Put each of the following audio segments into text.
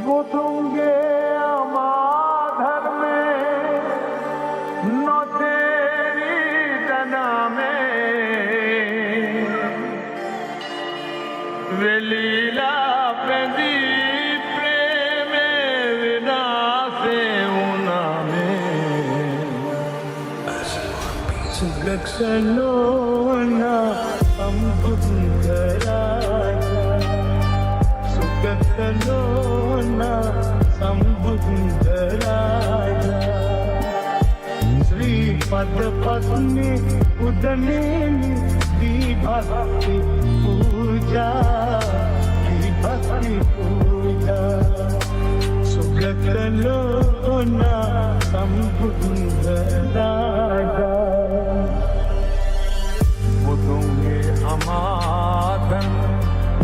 बुधूंगे अमाधर में न तेरी तना में वे लीला पेंदी प्रेम विना से उना में सुगतनो ना हम सुगतलोना संबुधराया श्रीपद पत्नी उदनेनी भक्ति पूजा सुगतलोना संबुधराया बुधूंगे अमादन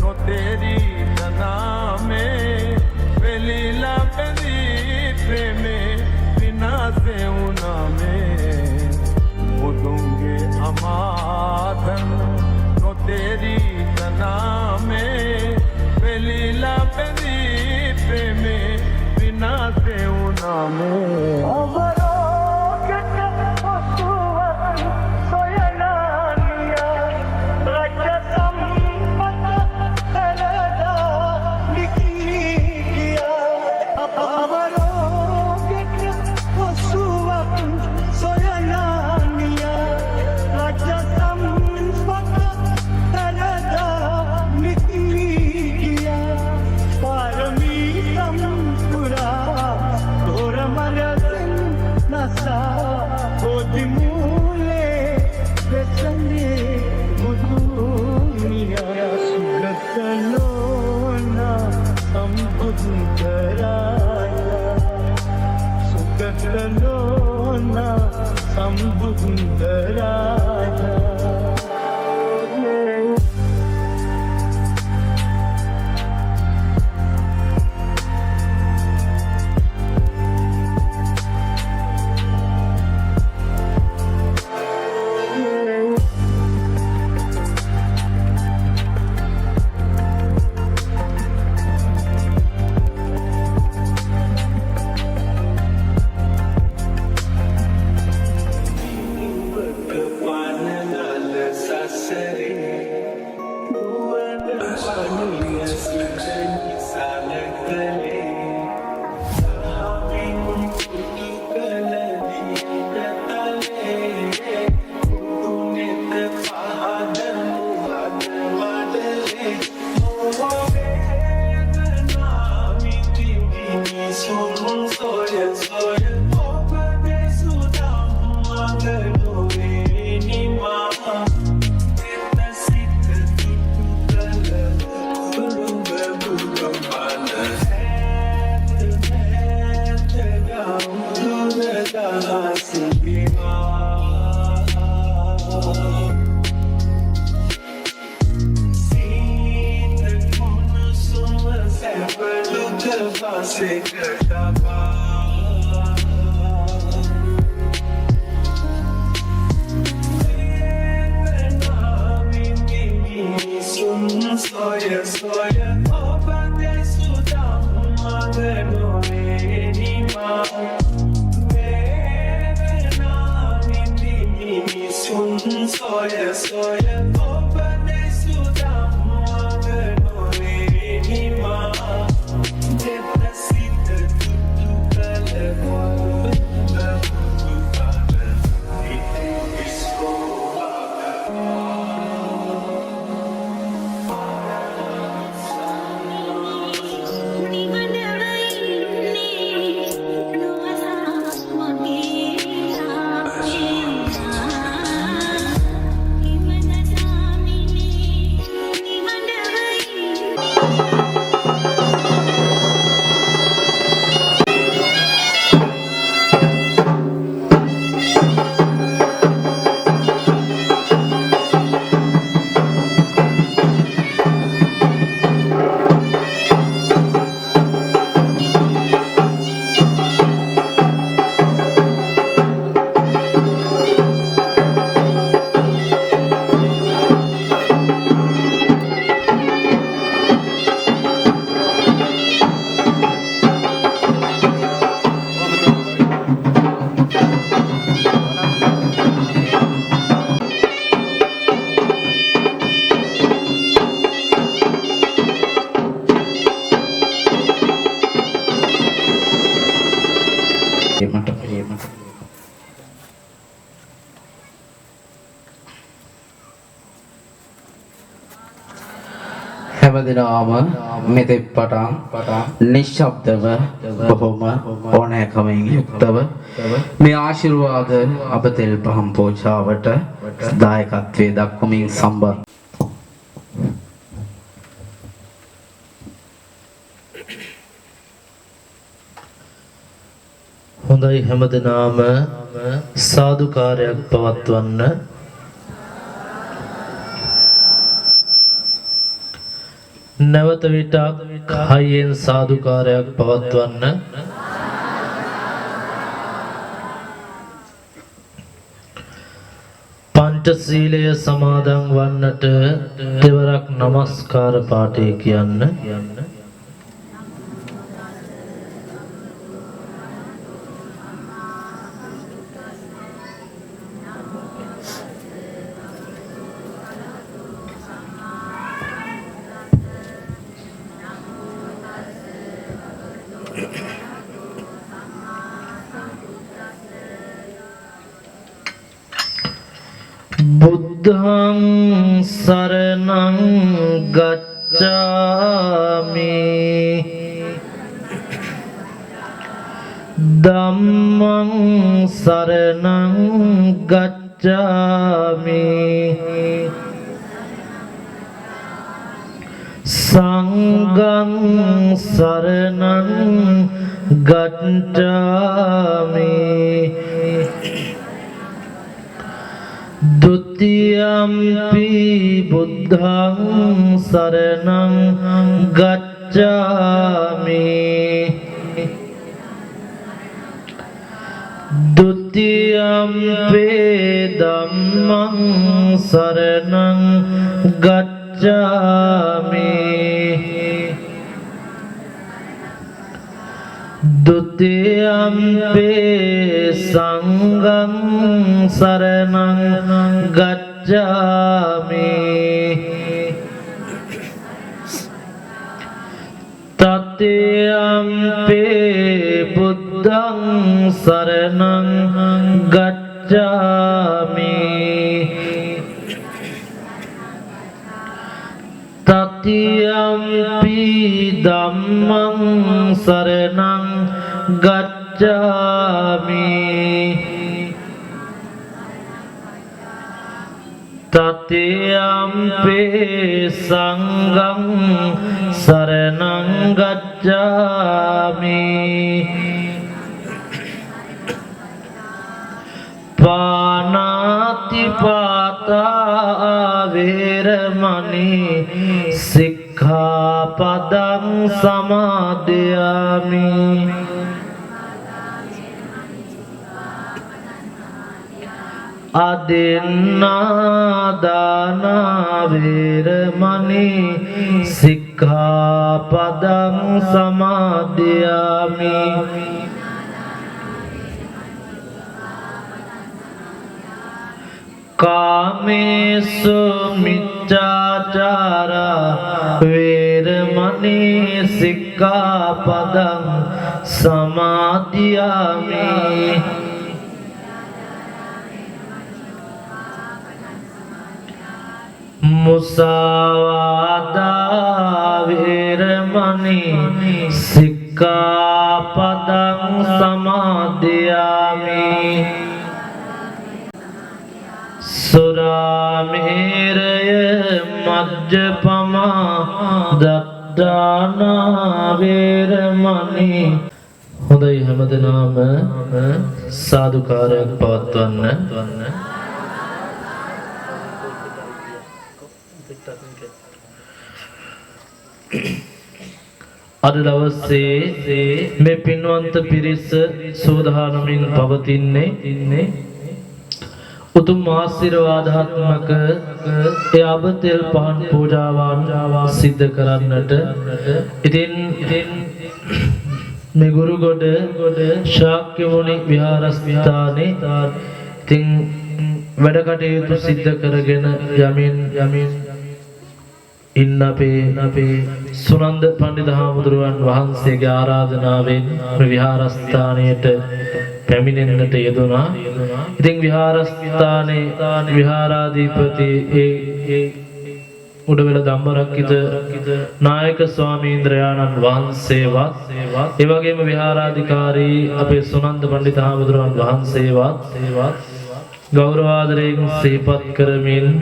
नो तेरी तना में वे लीला पेरी प्रेम बिना से उना में बुधूंगे अमादन नो तेरी तना में वे लीला पेरी प्रेम बिना से उना में सुगतलोना संबुधराया Gimana හැමදිනම මෙතෙක් පටන් නිශ්ශබ්දව බොහොම ඕනෑකමින් යුක්තව මේ ආශිර්වාද අප තෙල් පහන් පූජාවට දායකත්වයේ දක්වමින් සම්බන්ධ හොඳයි හැමදෙනාම සාදුකාරයක් පවත්වන්න. නැවත විටක් හයියෙන් සාදුකාරයක් පවත්වන්න. පංචශීලය සමාදන් වන්නට දෙවරක් නමස්කාර පාඨය කියන්න. බුද්ධං සරණං ගච්ඡාමි ධම්මං සරණං ගච්ඡාමි සංඝං සරණං ගච්ඡාමි द्वितीयम्पि बुद्धं शरणं गच्छामि द्वितीयम्पि धम्मं शरणं गच्छामि द्वितीयम्पि संघं शरणं गच्छामि तृतीयम्पि बुद्धं शरणं गच्छामि तृतीयम्पि धम्मं शरणं गच्छामि तृतीयम्पि संघं शरणं गच्छामि पानातिपाता वेरमणि सिक्खापदं समादयामि अदिन्नादाना वेरमणि सिक्खापदं समादयामि कामेषु मिथ्याचारा वेरमणि सिक्खापदं समादयामि मुसावादा वेरमणि सिक्खापदं समादयामि सुरामेरय मज्जपमा दत्ताना वेरमणि හොඳයි හැමදෙනාම සාදුකාරයක් පවත්වන්න. අද දවසේ මේ පින්වන්ත පිරිස සෝදානමින් පවතින්නේ උතුම් ආශිර්වාදාත්මක ඒ අබතෙල් පහන් පූජාවන් සිද්ධ කරන්නට. ඉතින් මේ ගුරුගොඩ ශාක්‍ය මුනි විහාරස්ථානයේ ඉතින් වැඩ කටයුතු සිද්ධ කරගෙන යමින් ඉන්න අපේ සුනන්ද පණ්ඩිත හාමුදුරුවන් වහන්සේගේ ආරාධනාවෙන් මේ විහාරස්ථානයට පැමිණෙන්නට යෙදුණා. ඉතින් විහාරස්ථානයේ විහාරාධිපති ඒ උඩවැල ධම්මරක්කිත නායක ස්වාමීන්ද්‍රයාණන් වහන්සේවත් ඒ වගේම විහාරාධිකාරී අපේ සුනන්ද පණ්ඩිත හාමුදුරුවන් වහන්සේවත් ගෞරවාදරයෙන් සිහිපත් කරමින්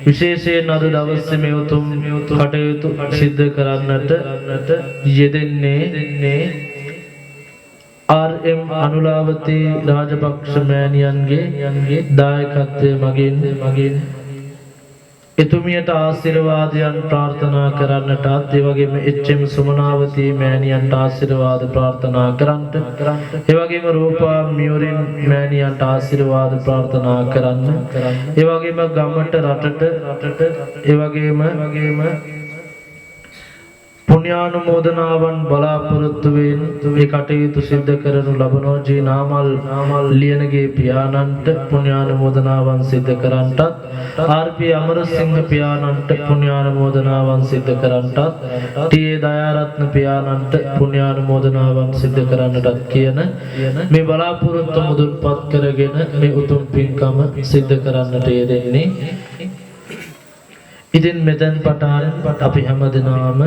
විශේෂයෙන් අද දවසේ මේ උතුම් කටයුතු සිද්ධ කරන්නට යෙදෙන්නේ ආර්.එම්. අනුලාවතී රාජපක්ෂ මෑණියන්ගේ දායකත්වය මගින් එතුමියට ආශිර්වාදයන් ප්‍රාර්ථනා කරන්නටත් ඒ වගේම එච්.එම්. සුමනාවතී මෑණියන්ට ආශිර්වාද ප්‍රාර්ථනා කරන්නට ඒ වගේම රූපා මියුරින් මෑණියන්ට ආශිර්වාද ප්‍රාර්ථනා කරන්න ඒ වගේම ගමට රටට ඒ වගේම පුණ්‍යානුමෝදනාවන් බලාපොරොත්තු වෙන මේ කටයුතු සිද්ධ කරනු ලබනවා ජී නාමල් ලියනගේ පියාණන්ට පුණ්‍යානුමෝදනාවන් සිද්ධ කරන්නටත් ආර්.පී. අමරසිංහ පියාණන්ට පුණ්‍යානුමෝදනාවන් සිද්ධ කරන්නටත් ටී.ඒ. දයාරත්න පියාණන්ට පුණ්‍යානුමෝදනාවන් සිද්ධ කරන්නටත් කියන මේ බලාපොරොත්තු මුදුන්පත් කරගෙන මේ උතුම් පින්කම සිද්ධ කරන්නට යෙදෙන්නේ. ඉතින් මෙතෙන් පටන් අපි හැමදෙනාම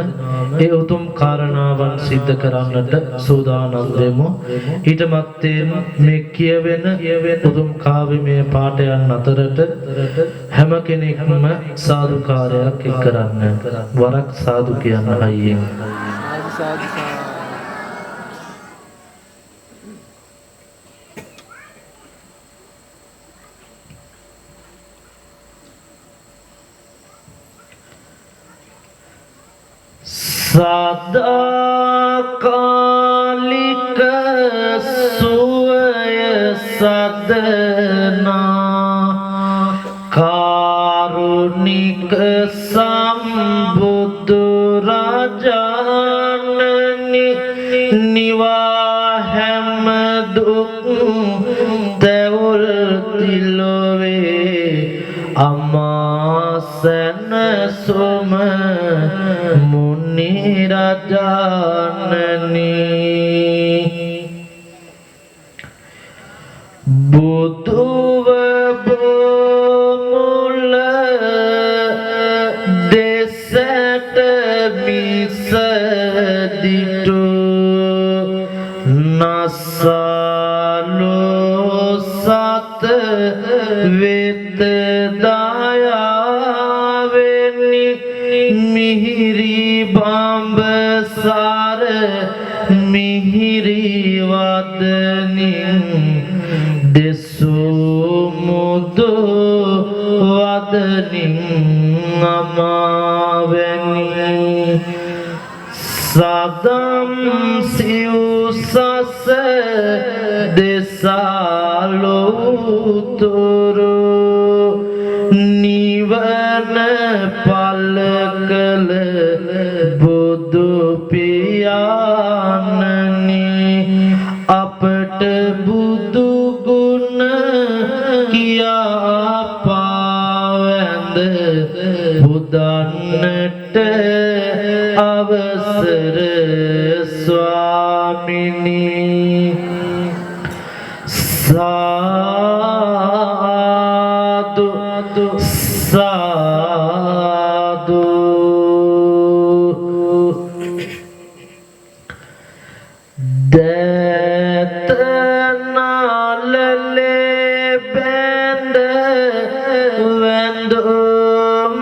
ඒ උතුම් කාරණාවන් සිද්ධ කරන්නට සූදානම් වෙමු. ඊට මත්තෙන් මේ කියවෙන උතුම් කාව්‍යමය පාඨයන් අතරට හැම කෙනෙක්ම සාදුකාරයක් එක් කරන්න. වරක් සාදු කියන්න හයියෙන්. සදාකාලික සුවය සදනා කාරුණික සම්බුදු රජාණනි නිවා හැම දුක් තැවුල් තිලොවේ අමාසනසුම මුනි රජාණනි බුදුව බොමුල දෙසට මිසදිටු නසලෝ සත වෙත දයාවෙනි මිහිරි බඹසාර මිහිරි වදනින් දෙසෝ මුදු වදනින් අමාවැනි සදම් සිව්සස දෙසාලෝතුරු නිවන පල කළ බුදු පියාණනි අපට බුදු ගුණ කියා පාවැඳ බුදන්නට අවසර ස්වාමිනී සාදු සාදු දතනාලලේ බැඳ වැඳුම්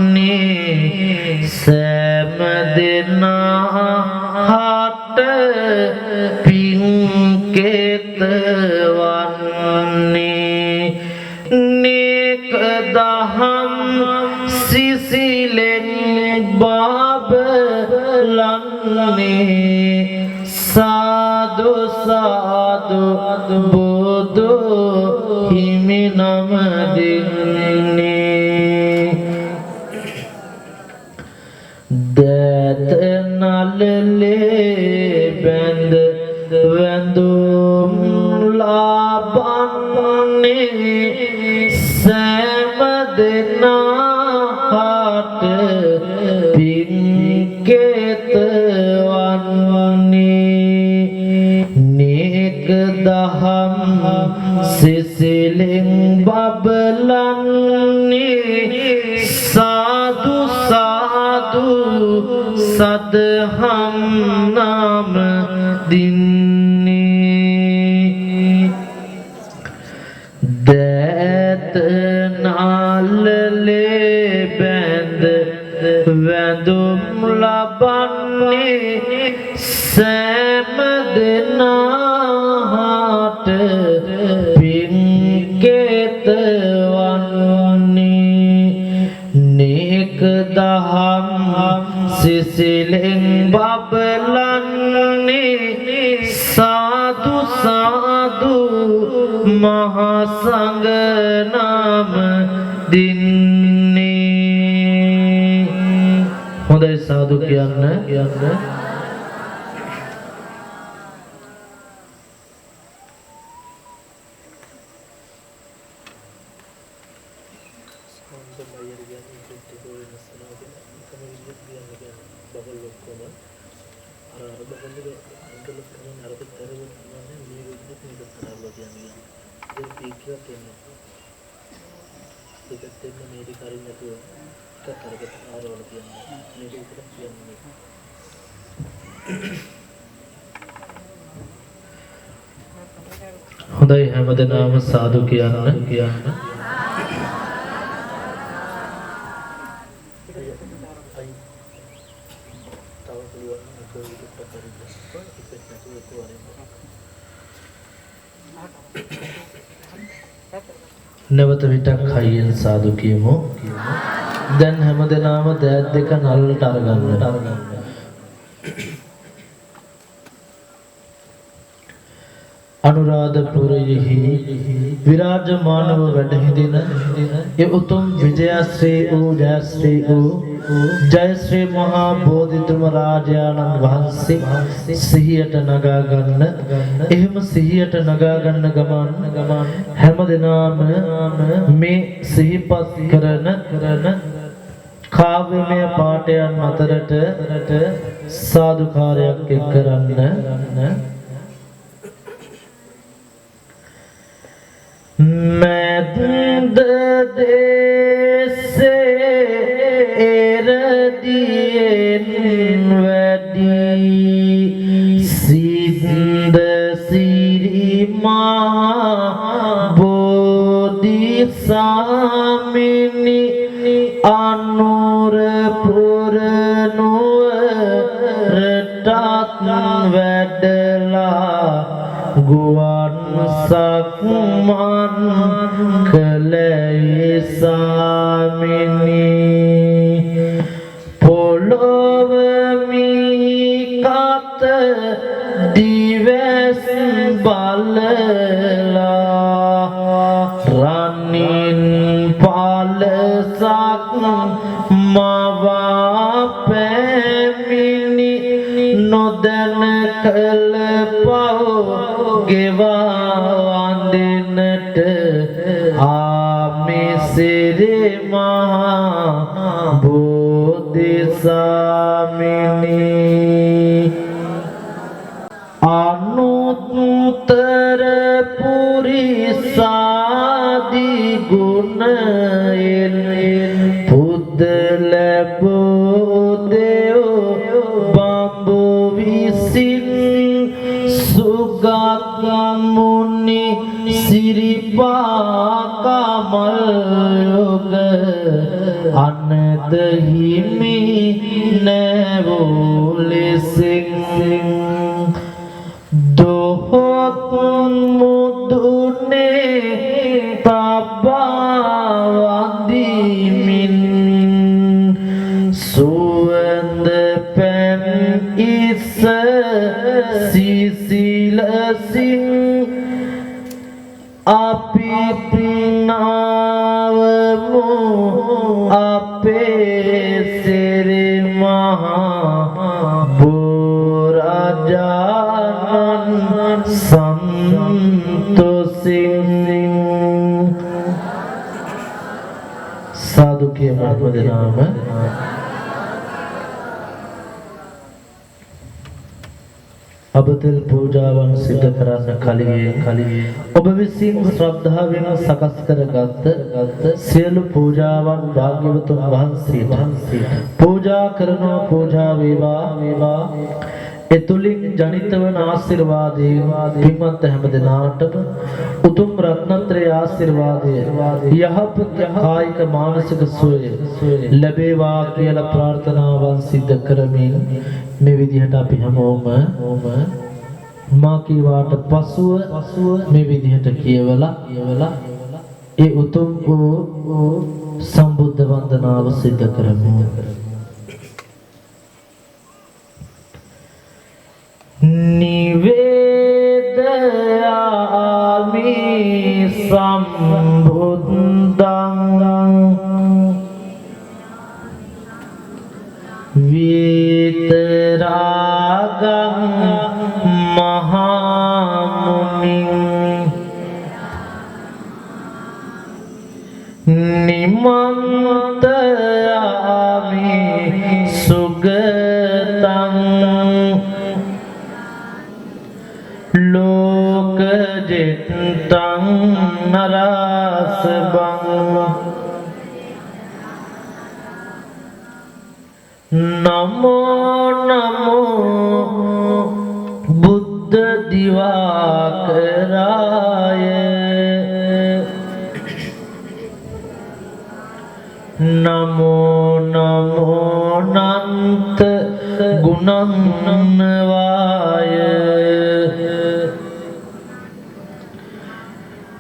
ලබන්නේ සෑම දෙනා හට පින්කෙත වන්නේ නේක දහම් සිසිලෙන් බබලන්නේ සාදු සාදු බුදු හිමි නම දෙන්නේ දත නලලේ බැඳ වැඳුම් ලබන්නේ සෑම දෙනාට පින්කෙත වන්නේ නේක දහම් සිසිලෙන් බබලන්නේ දහම් නාම දින්නේ දෑත නාලලේ බැඳ වැඳුම් ලබන්නේ සෑම දෙනාට පින්කෙත වන්නේ නේක දහම් සිසිලෙන් බබලන්නේ සාදු සාදු මහා සංඝ නාම දින්නේ හොඳයි සාදු කියන්න හොඳයි හැමදෙනාම සාදු කියන්න නැවත විටක් හයියෙන් සාදු කියමු දැන් හැමදෙනාම දෑත් දෙක නළලට අරගන්න අනුරාධපුරයෙහි විරාජමානව වැඩ හිඳින ඒ උතුම් විජයශ්‍රී වූ ජයශ්‍රී වූ ජයශ්‍රී මහා බෝධිතුම රාජානන් වහන්සේ සිහියට නගා ගන්න එහෙම සිහියට නගා ගන්න ගමන් හැමදෙනාම මේ සිහිපත් කරන කාව්‍යමය පාඨයන් අතරට සාදුකාරයක් එක් කරන්න මැද දේසේ එරදියෙන් වැඩි සිද්ද සිරි මහා බෝධි සාමිනි අනුරපුර නුවරටත් වැඩලා ගුවන් සක්මන් කළේ සාමිනි පොළොව මීකත දිවස් බලලා රනින් පලසක් මවා පැමිණි නොදැන කළ පව ගෙවා වඳින්නට ආමිසිරි මහා බෝධි සාමිනි අනුත්තර පුරිසාදි ගුණයෙන් පුද්දල බෝධයෝ බඹු විසින් සුගත මුනි සිරිපා කමල් යොග අනද හිමි නැවෝ ලෙසින් දොහොත් මුදුනේ තබා වදිමින් සුවඳ පැන් ඉස සිසිලසින් අපි පිනාවමු අපේ සිරි මහා බෝරජානන් සන්තොසින් සාදු කියමු හැමදෙනාම අබතල් පූජාවන් සිදු කරන්න කලියේ ඔබ විසින් ශ්‍රද්ධාවෙන් සකස් කරගත් සියලු පූජාවන් භාග්‍යවතුන් වහන්සේට පූජා කරනවා පූජා වේවා එතුලින් ජනිත වන ආශිර්වාදයෙන් පින්වත් හැමදෙනාටම උතුම් රත්නත්‍රය ආශිර්වාදය යහපත් කායික මානසික සුවය ලැබේවා කියලා ප්‍රාර්ථනාවන් සිදු කරමින් මේ විදිහට අපි හැමෝම මා කීවාට පසුව මේ විදිහට කියවලා ඒ උතුම් වූ සම්බුද්ධ වන්දනාව සිදු කරමු. නිවේදයාමි සම්බුද්ධං විතරාගං මහාමුනිං නිමන්තයාමි සුගතං ලෝකජිත්තං නරසබං නමෝ නමෝ බුද්ධ දිවාකරාය නමෝ නමෝ නන්ත ගුණංවාය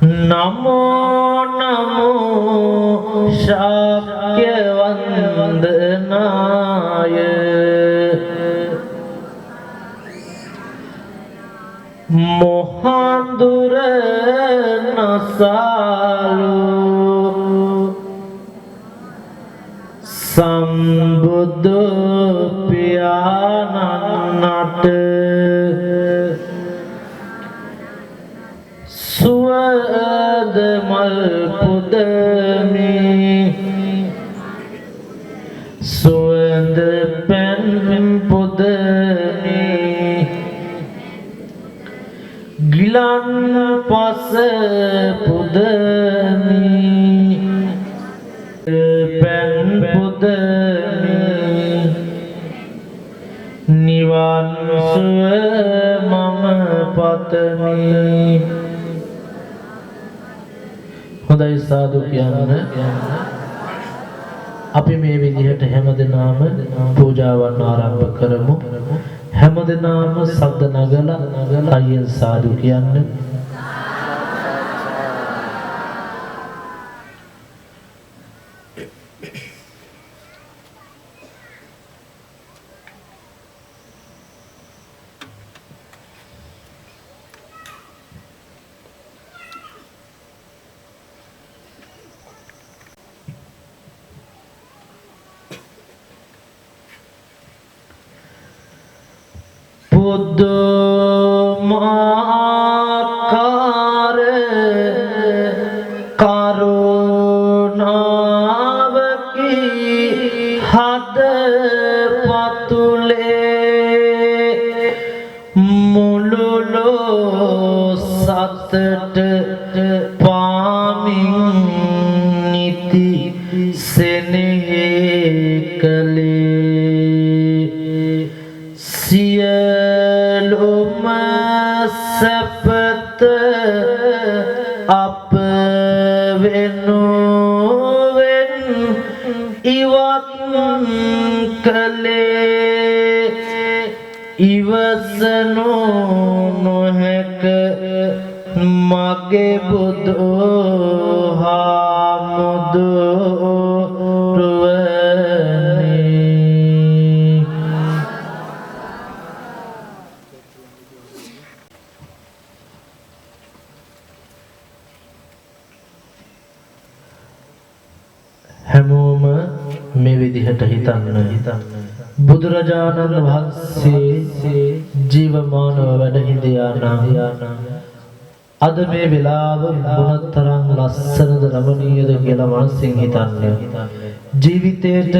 නමෝ නමෝ ශාක්‍ය වන්දනාය මොහන්දුර නසාලු සම්බුද්ධ පියාණන්ට සුවද මල් පුදමි සුවඳ පැන් පුදමි ගිලන් පස පුදමි පැන් පුදමි නිවන් සුව මම පතමි. හොඳයි සාදු කියන්න. අපි මේ විදිහට හැමදෙනාම පූජාවන් ආරම්භ කරමු. හැමදෙනාම ශබ්ද නගලා අයියෙන් සාදු කියන්න. බුද්ධමාකාර කරුණාවකි හද පතුලේ මුළුලෝ සතට පාමින් නිති සෙනෙහි කලේ සියලුම සැපත අප වෙනුවෙන් ඉවත් කලේ ඉවසනු නොහැක මගේ බුදු හාමුදුරුවනේ. හැමෝම මේ විදිහට හිතන්න. බුදුරජාණන් වහන්සේ ජීවමානව වැඩ හිඳියා නම් අද මේ වෙලාව මොනතරම් ලස්සනද රමණීයද කියලා මනසින් හිතන්න. ජීවිතේට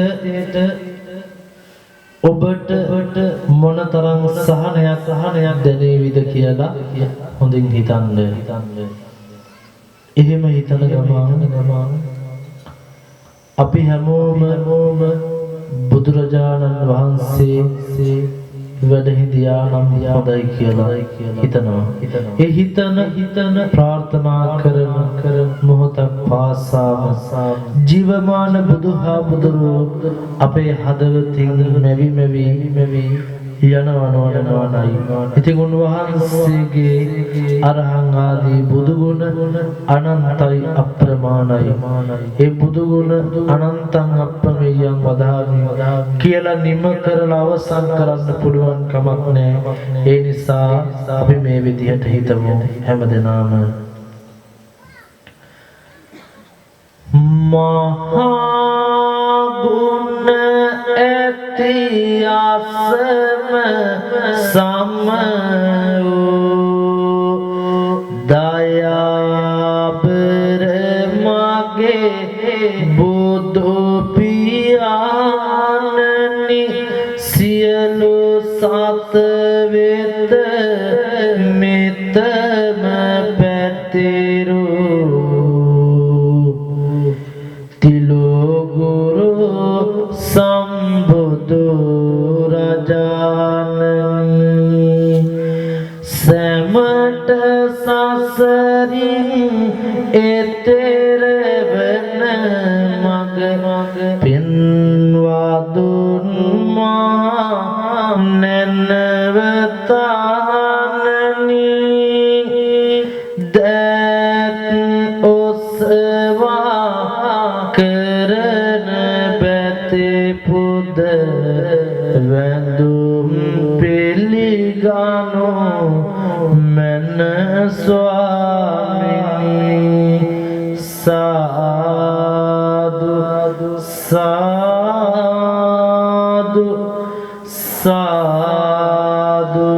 ඔබට මොනතරම් සහනයක් දැනේවිද කියලා හොඳින් හිතන්න. එහෙම හිතන ගමන් අපි හැමෝම බුදුරජාණන් වහන්සේ වැඩ හිඳියා නම් හොඳයි කියලා හිතනවා. ඒ හිතන ප්‍රාර්ථනා කරන මොහොතක් පාසාම ජීවමාන බුදුහාමුදුරුවෝ අපේ හදවතින් මෙවි යනවනයි. ඉතින් උන්වහන්සේගේ අරහං ආදී බුදුගුණ අනන්තයි අප්‍රමාණයි. ඒ බුදුගුණ අනන්තං අප්‍රමේයං වදාමි කියලා නිම කරලා අවසන් කරන්න පුළුවන් කමක් නැහැ. ඒ නිසා අපි මේ විදිහට හිතමු හැමදෙනාම. මහා ගුණ ඇති ආසම සම දයාබර මගේ බුදු පියාණනි සියලු සත වෙත මෙතම පැතිරු සම්බුදු රජාණනි සමට සසරින් එතෙර වන මග පින්වා දුන් මා නැනවතානනි දැත් ඔසවා කරන පුද වැඳුම් පිළිගනු මන ස්වාමිනී සාදු සාදු සාදු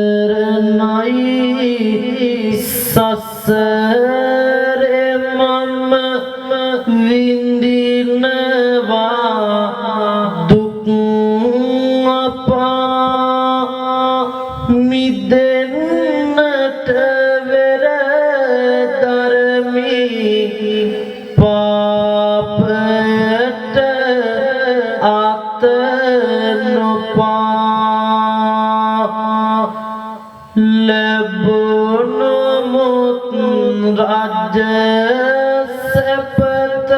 අසරණයි සසර විඳිනවා දුක් අපා මිදෙන්නට වෙර ධර්මී පාපයට අත නොපා ලැබුණු මුත් රාජ සපත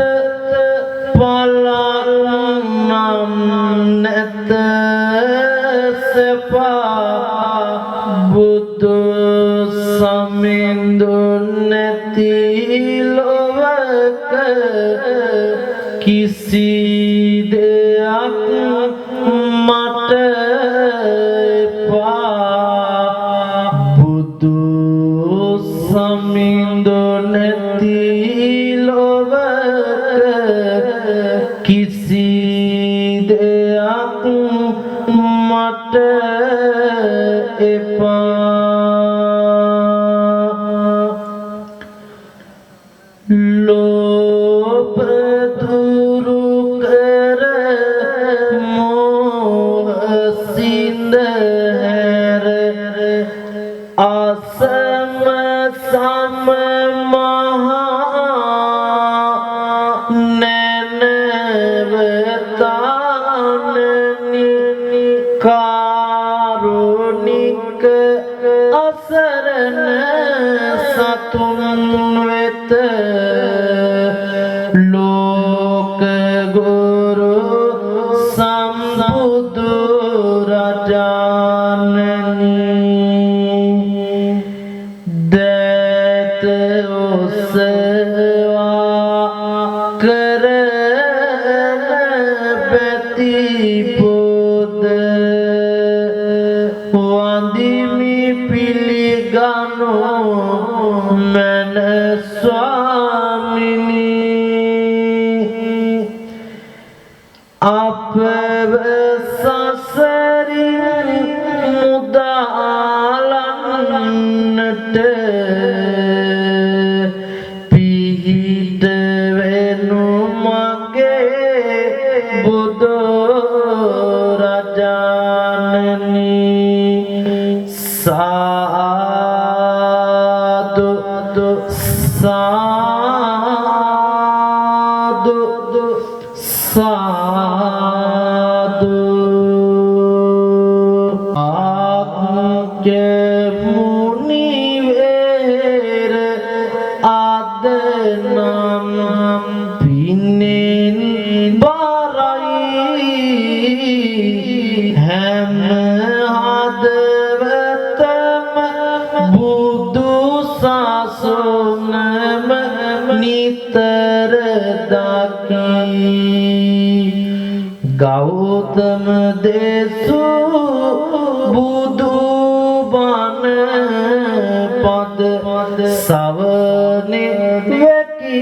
පලනම් නැත සපා බුදු සමින්දු නැති ලොවක කිසි දෙයක් මට එපා බුදු සමින්දු නැති කිසි දෙයක් මට එපා ලෝභ දුරු කර මෝහ සිඳ හැර අසම සම කාරුණික අසරණ සතුන් වෙත ලෝක ගුරු සම්බුදු රජාණනි දත ඔසවා කරන පැති පොද වන්දිමි පිළිගනු මන ස්වාමිනී අපව සසරින් මුදාලන්නට පිහිට මගේ බුදු රජාණනි සාදු සාදු සාදු ආග්‍ය මුනිවේර ආදනම් පිනෙන් බරයි හැම හදවතම බුදු සසුනම නිතර දකි ගෞතම දේසු බුදු බණ පද සවනේ වෙකි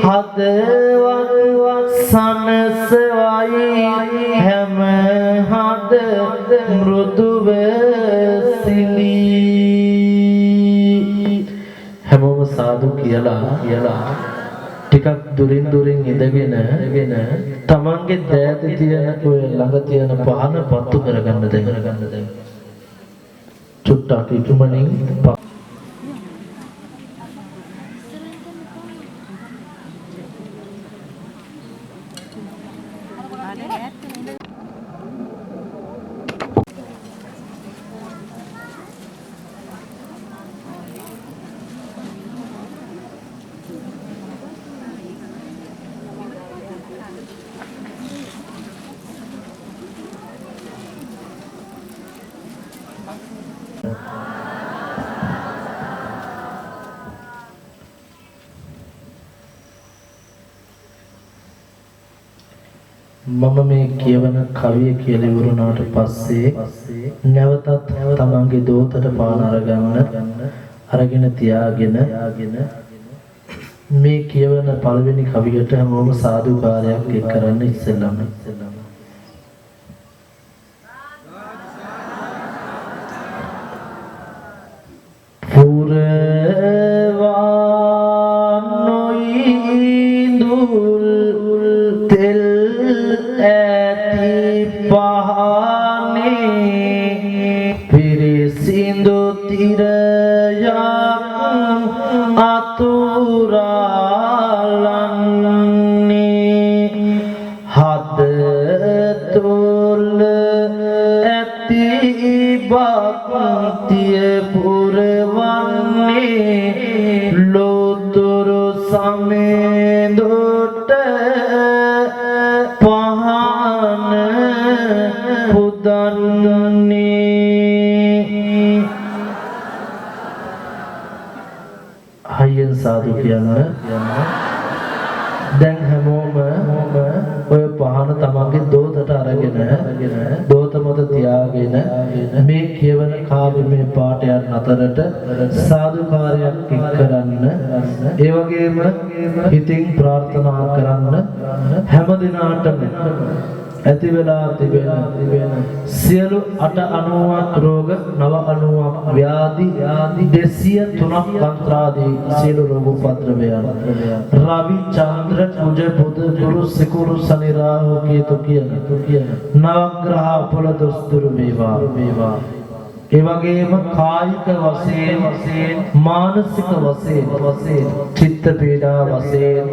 හදවත් සනසවයි හැම හද මෘදුව සිලී හැමෝම සාදු කියලා ටිකක් දුරින් ඉඳගෙන තමන්ගේ දෑත තියෙන ඔය ළඟ තියෙන පහන පත්තු කරගන්න දැන් චුට්ටක් ඉක්මනින් මම මේ කියවන කවිය කියලා ඉවරුණාට පස්සේ නැවතත් තමන්ගේ දෝතට පාන අරගෙන තියාගෙන මේ කියවන පළවෙනි කවියට හැමෝම සාදුකාරයක් එක් කරන්න ඉස්සෙල්ලාම හයියෙන් සාදු කියන්න දැන් හැමෝම ඔය පහන තමන්ගේ දෝතට අරගෙන දෝත මත තියාගෙන මේ කියවන කාව්‍යමය පාඨයන් අතරට සාදුකාරයක් එක් කරන්න ඒ වගේම හිතින් ප්‍රාර්ථනා කරන්න හැම දිනාටම ඇති වෙලා තිබෙන සියලු 890ක් රෝග 990ක් ව්‍යාධි 203ක් අන්ත්‍රාදී සියලු රෝග උපද්‍රවයන් රවි චන්ද්‍ර කුජ බුධ ගුරු සිකුරු සනි රාහු කේතු කියන නවග්‍රහ අපල දොස්තුරු වේවා ඒ වගේම කායික වශයෙන් මානසික වශයෙන් චිත්ත පීඩා වශයෙන්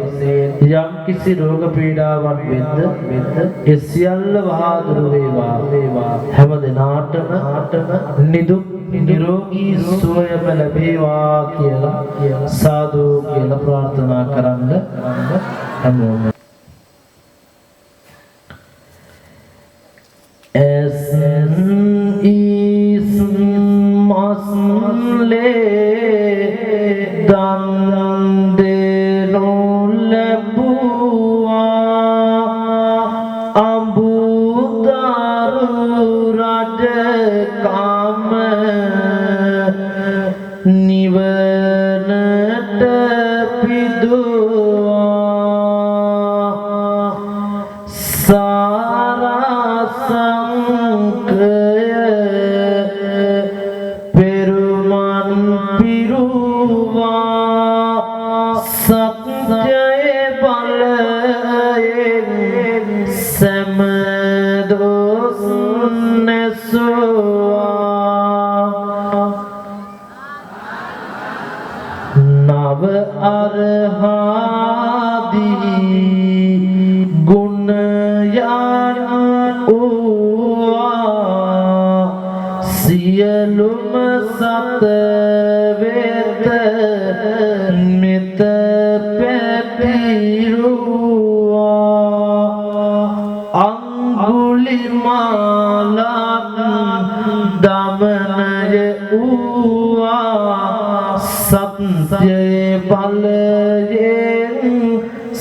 යම් කිසි රෝග පීඩාවක් වෙද්ද ඒ සියල්ල වහා දුරු වේවා හැම දිනාටම නිදුක් නිරෝගී සුවයම ලැබේවා කියලා සාදු කියලා ප්‍රාර්ථනා කරන්න හැමෝම Sarasang ගුණයන් වූවා සියලුම සත වෙත මෙත පැතිරුවා අඟුලිමාලක් දමනය වූවා සත්‍යයේ බලයෙන්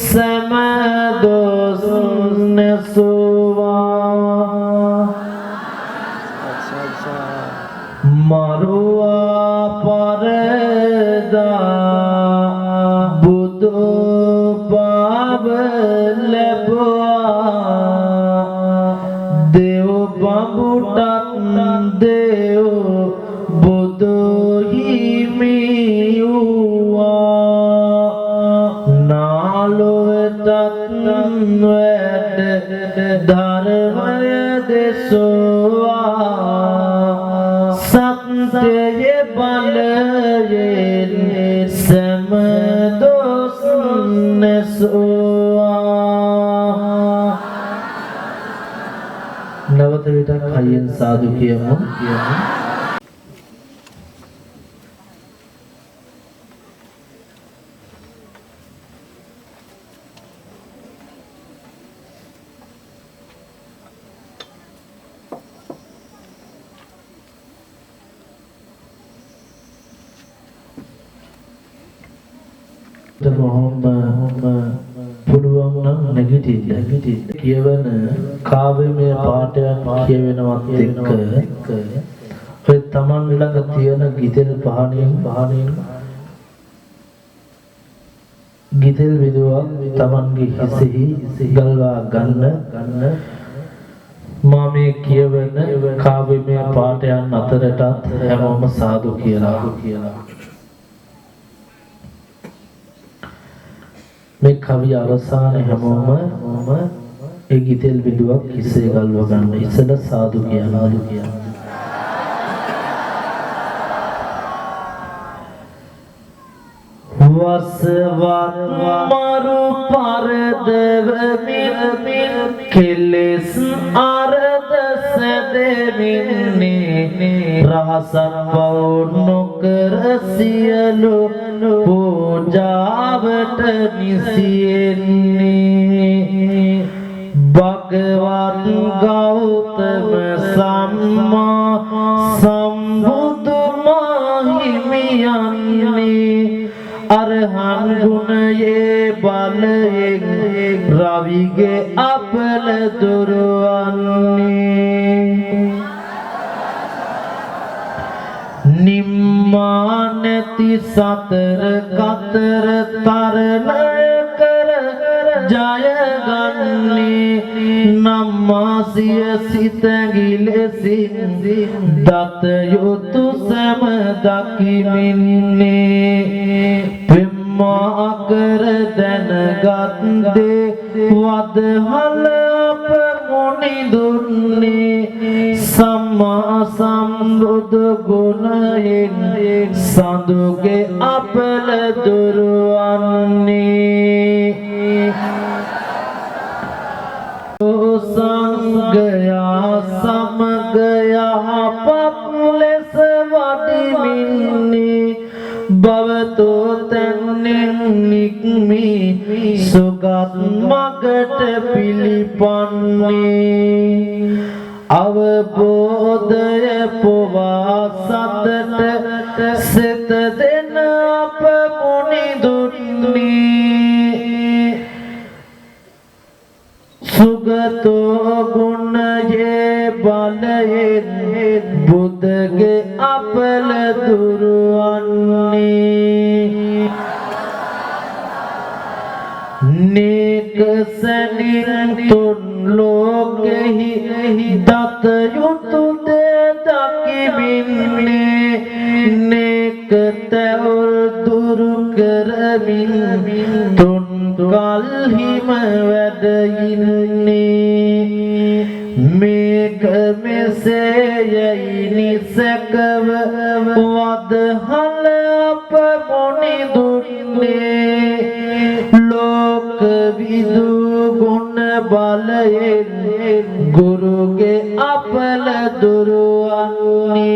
සමදොස් නැසුවා මරුවා පරදා බුදු බව ලැබුවා දේව බඹුටත් දේව බුදු හිමි වූවා නාලොවටත් වැඩ ධර්මය දෙසුවා සත්‍යයේ බලයෙන් සමදොස් නැසුවා නවත විටක් හයියෙන් සාදු කියමු පුළුවන් නම් නැගිටින්න කියවන කාව්‍යමය පාඨයන් කියවෙනවත් එක්ක ඔය තමන් ළඟ තියෙන ගිතෙල් පහණින් ගිතෙල් විදුවක් තමන්ගේ හිසෙහි ගල්වා ගන්න මා මේ කියවන කාව්‍යමය පාඨයන් අතරටත් හැමෝම සාදු කියලා මේ කවිය අවසානයේ හැමෝම ඒ ගිතෙල් විදුවක් හිසේ ගල්ව ගන්න ඉස්සෙල්ල සාදු කියනවා වසවත් මරු පරදවමින් කෙලෙස් අරද සැදෙමින්නේ රහසක් පව් නොකර සියලු පූජාවට නිසියෙන්නේ භගවත් ගෞතම සම්මා සම්බුදු මහිමියන්නේ අරහන් ගුණයේ බලයෙන් රවිගේ අපල දුරවන්නේ නිම්මා නැති සතර කතර තරණය කර ජය ගන්නේ නම්මාසිය සිතගිලෙසින් දත යුතු සැම දකිමින්නේ පෙම්මා කර දැනගත් දේ වදහල අප මුනි දුන්නේ සම්මා සම්බුදු ගුණයෙන් සඳුගේ අපල දුරවන්නේ සංගයා සමගයා පත් ලෙස වඩිමින්නේ භවතෝ තන්නෙන් නික්මි සුගත් මගට පිළිපන්නේ අවබෝධය පොවා සතට සිත දෙන අප මුනි දුන්නේ සුගතෝ ගුණයේ බලයෙන් බුද්ධගේ අපල දුරවන්නේ නේක සැනින් තුන් ලෝකෙහි දත යුතු දේ දකිමින්නේ නේක තැවුල් දුරු කරමින් තුන් කල්හිම වැඩ ඉන්නේ මේක මෙසේයයි නිසකව වදහල අප මුනි දුන්නේ ලෝක විදු ගුණ බලයෙන් ගුරුගේ අපල දුරවන්නේ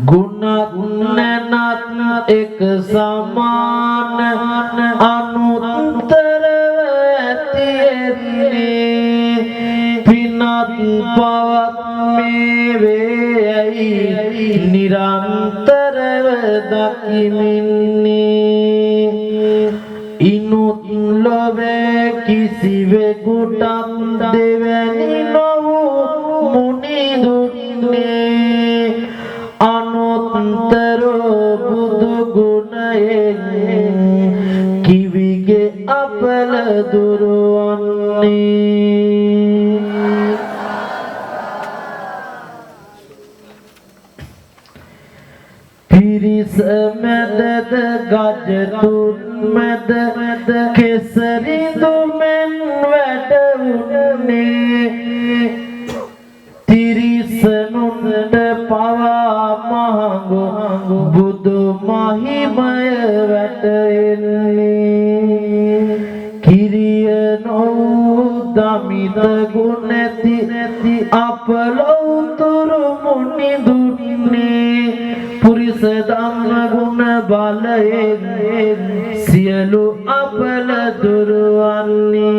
ගුණත් නැනත් එක සමාන අනුත්තර ඇතියෙන්නේ පිනත් පවත් මේ වේයි නිරන්තරව දකිමින්නේ ඉනුත් ලොවේ කිසිවෙකුටත් දෙවැනි නොවූ මුනිදුන්නේ අනුත්තර බුදු ගුණයෙන් කිවිගේ අපල දුරවන්නේ පිරිස මැදද ගජතුන් මැද කෙසරිදු මෙන් වැඩවුන්නේ තිරිසනුන්ට පවා මහඟු බුදු මහිමය වැටෙන්නේ කිරිය නොවූ දමිත ගුණැති අපලෝතුරු මුනිදුන්නේ පුරිස ධම්ම ගුණ බලයෙන් සියලු අපල දුරවන්නේ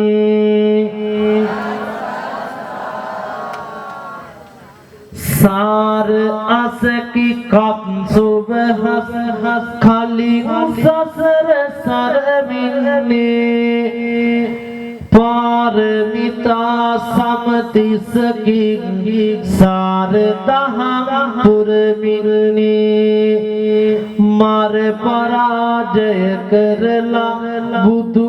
सार असकी कप सुबह खाली ससर सरमिने पारमिता समति सकी सार दहा पुरमिने मार पराजय करला बुदु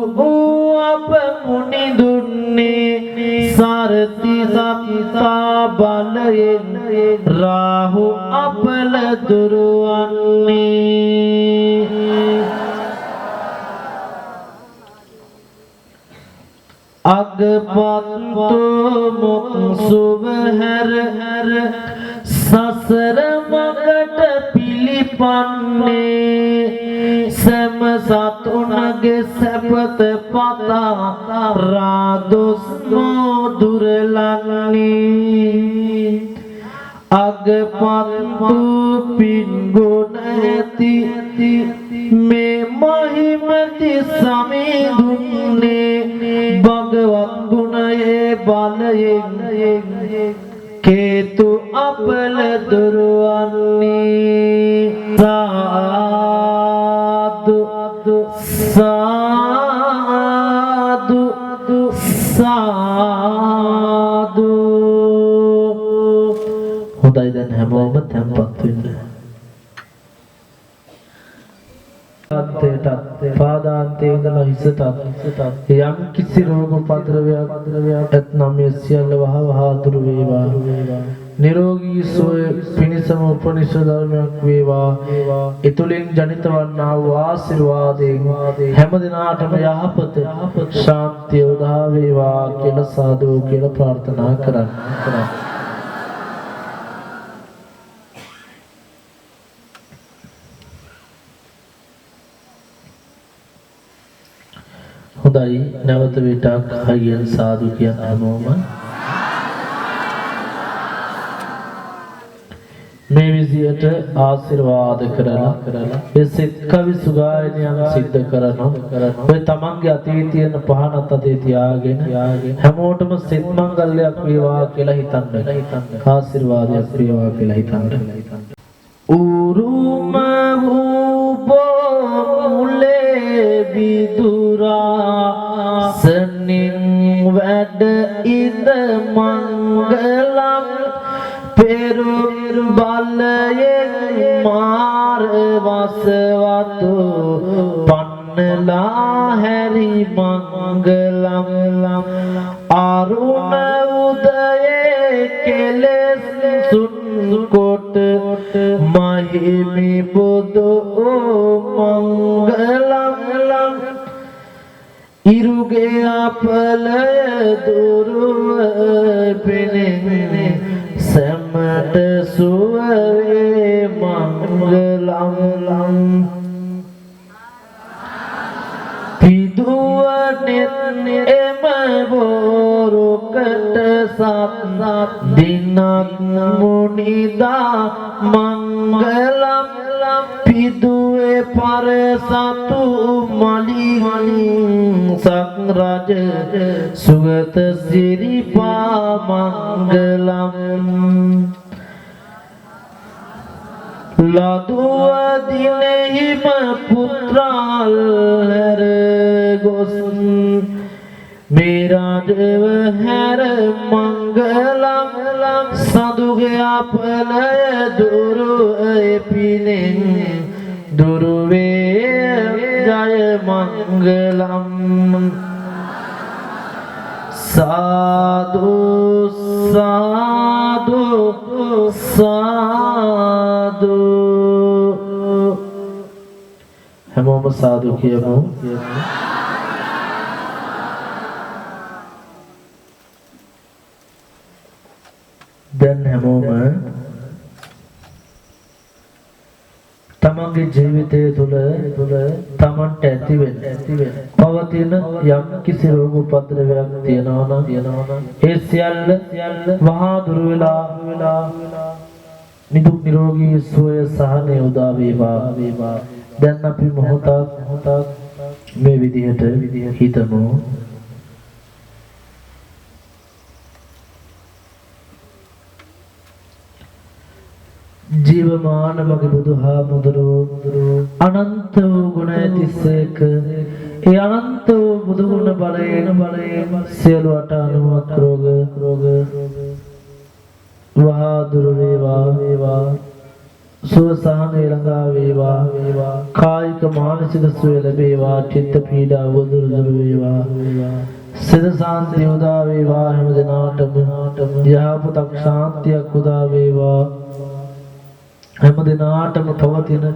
आप मुनि दुन्ने सारथी सप्ता බලයෙන් රාහු අපල දුරවන්නේ අගපත්තු මුක් සුවහැර සසර මගට පිළිපන්නේ සම සතුන්ගේ සැපත පතා රාදොස් දුරලන්නේ අගපත්තු පින්ගුණ ඇති මේ මහිමති සමිඳුන්නේ භගවත් ගුණයේ බලයෙන් කේතු අපල දුරවන්නේ සාදු සාදු සාදු හොඳයි දැන් හැමෝම තැන්පත් වෙන්න පාදාන්තයේ ඉඳලා හිසට යම් කිසි රෝග උපද්‍රවයක් ඇතනම් මේ සියල්ල වහවහ දුරු වේවා නිරෝගී සුවය පිණිසම උපනිෂ ධර්මයක් වේවා ඊතුලින් ජනිත වන්නා වූ ආශිර්වාදයෙන් හැම දිනාටම යහපත ශාන්තිය උදා වේවා කියලා සාදු කියලා ප්‍රාර්ථනා කරන්න හොඳයි නැවත විටක් හයියෙන් සාදු කියන හැමෝම මේ විදියට ආශිර්වාද කරලා ඒ සිත් කවි සුගායනයන් සිද්ධ කරනවා ඔය තමන්ගේ අතේ තියෙන පහනත් අතේ තියාගෙන හැමෝටම සිත් මංගල්‍යයක් වේවා කියලා හිතන්න ආශිර්වාදයක් වේවා කියලා හිතන්න උරුම මුලේ විදුරා සනින් වැඩ ඉද මංගලම් පෙරු බලයෙන් මාර වසවතු පන්නලා හැරි මංගලම් අරුණ උදයේ කෙලෙස් කොට මහිමි බුදු මංගලම් ඉරුගේ අපලය දුරුව පෙනෙන්නේ සැමට සුවවේ මංගලම් එම බෝරුකට සත් දිනක් මුනිදා මංගලම් පිදුවේ පරසතු මලින් සක්රජ සුගත සිරිපා මංගලම් ලදුව දිනෙහිම පුත්‍රාල් හැර ගොස් මේ රාජව හැර මංගලම් සදුගේ අපලය දුරු පිනෙන් දුරුවේ ජය මංගලම් සාදු සාදු සාදු හැමෝම සාදු කියමු දැන් හැමෝම තමන්ගේ ජීවිතය තුළ තමන්ට ඇති වෙන පවතින යම් කිසි රෝග උපද්‍රවයක් තියෙනවා නම් ඒ සියල්ල වහා දුර වෙලා නිදුක් නිරෝගී සුවය සහනය උදා වේවා. දැන් අපි මොහොතක් මේ විදිහට හිතමු. ජීවමාන මගේ බුදුහාමුදුරුවෝ අනන්ත වූ ගුණ ඇතිසේක ඒ අනන්ත වූ බුදු ගුණ බලයෙන් සියලු 89 රෝග වහා දුර වේවා සුව සහනය ළඟා වේවා කායික මානසික සුවය ලැබේවා චිත්ත පීඩා දුරු වේවා සිත සාන්තිය උදා වේවා හැම දිනාටම යහපතක් ශාන්තියක් උදා වේවා හැම දිනාටම පවතින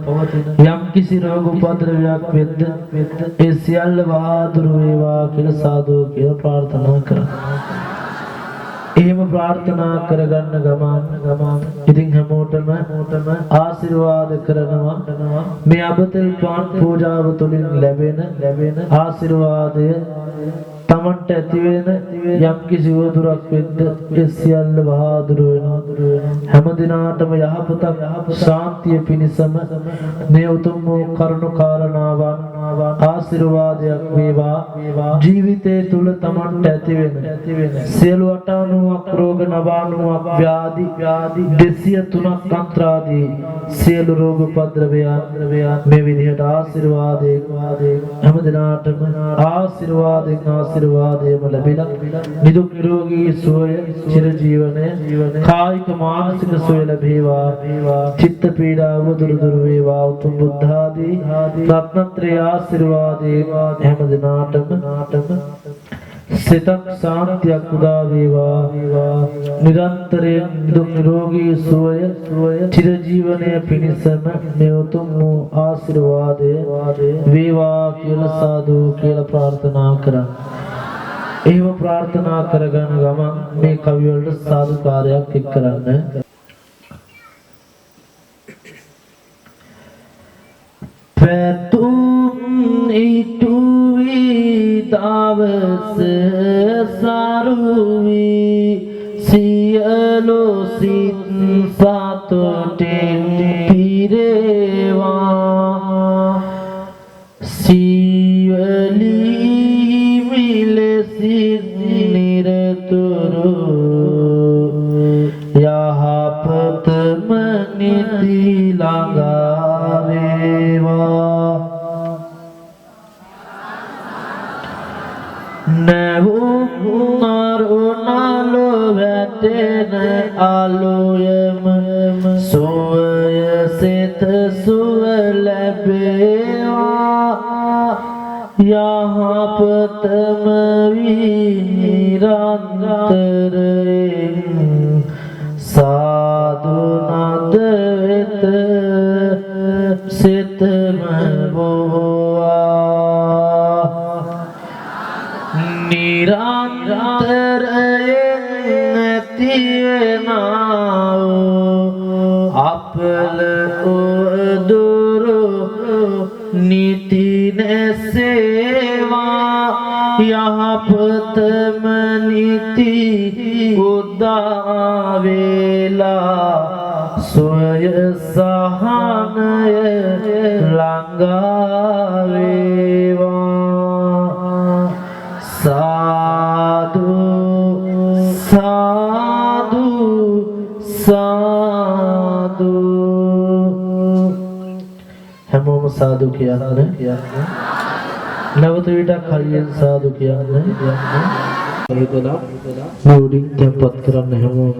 යම් කිසි රෝග උපද්‍රවයක් වෙද්ද ඒ සියල්ල වහා දුරු වේවා කියලා සාදු කියලා ප්‍රාර්ථනා කරා. එහෙම ප්‍රාර්ථනා කරගන්න ගමන් ඉතින් හැමෝටම ආශිර්වාද කරනවා මේ අබතල් පාන් පූජාව තුළින් ලැබෙන ආශිර්වාදය තමන්ට ඇති වෙන යම් කිසි වදුරක් වෙද්ද ඒ සියල්ල වහා දුර වෙනවා හැම දිනාටම යහපතක් ශාන්තිය පිණිසම මේ උතුම් වූ කරුණු කාරණාවන් ආශිර්වාදයක් වේවා ජීවිතය තුල තමන්ට ඇති වෙන සියලු 89 රෝග 99ක් ව්‍යාධි 203ක් අන්ත්‍රාදී සියලු රෝග උපද්‍රවයන් මේ විදිහට ආශිර්වාදයෙන් හැම දිනාටම ආශිර්වාදයම ලැබිලා නිදුක් නිරෝගී සුවය චිර ජීවනය කායික මානසික සුවය ලැබේවා චිත්ත පීඩාව දුරු වේවා උතුම් බුද්ධ ආදී රත්නත්‍රය ආශිර්වාදයෙන් හැම දිනාටම සිතක් ශාන්තියක් උදා වේවා නිරන්තරයෙන් නිදුක් නිරෝගී සුවය චිර ජීවනය පිණිසම මේ උතුම් වූ ආශිර්වාදය වේවා කියලා සාදු කියලා ප්‍රාර්ථනා කරා. එහෙම ප්‍රාර්ථනා කරගෙන ගමන් මේ කවි වලට සාදුකාරයක් එක් කරන්න. පැතුම් ඉතුවි දවස සරුවි සියලු සිත් සතුටින් පිරේවා සියලි මිලෙසින් නිරතුරු යහපතම නිති ළඟා වේවා නැවුම් අරුණාලු වැටෙන අලුයම සුවය සිත සුව ලැබේවා යහපතම වී නිරන්තරයෙන් සාදු නද වෙත සිතම බෝවා නිරන්තරයෙන් ඇතිවෙනා අපල දුරු නිති සේවා යහපතම නිති උදා වේලා සොය සහනය ළඟා වේවා සාදු සාදු සාදු හැමෝම සාදු කියන්න නැවත විටක් හරියෙන් සාදු කියන්න මුඩින් tempat කරන්න හැමෝම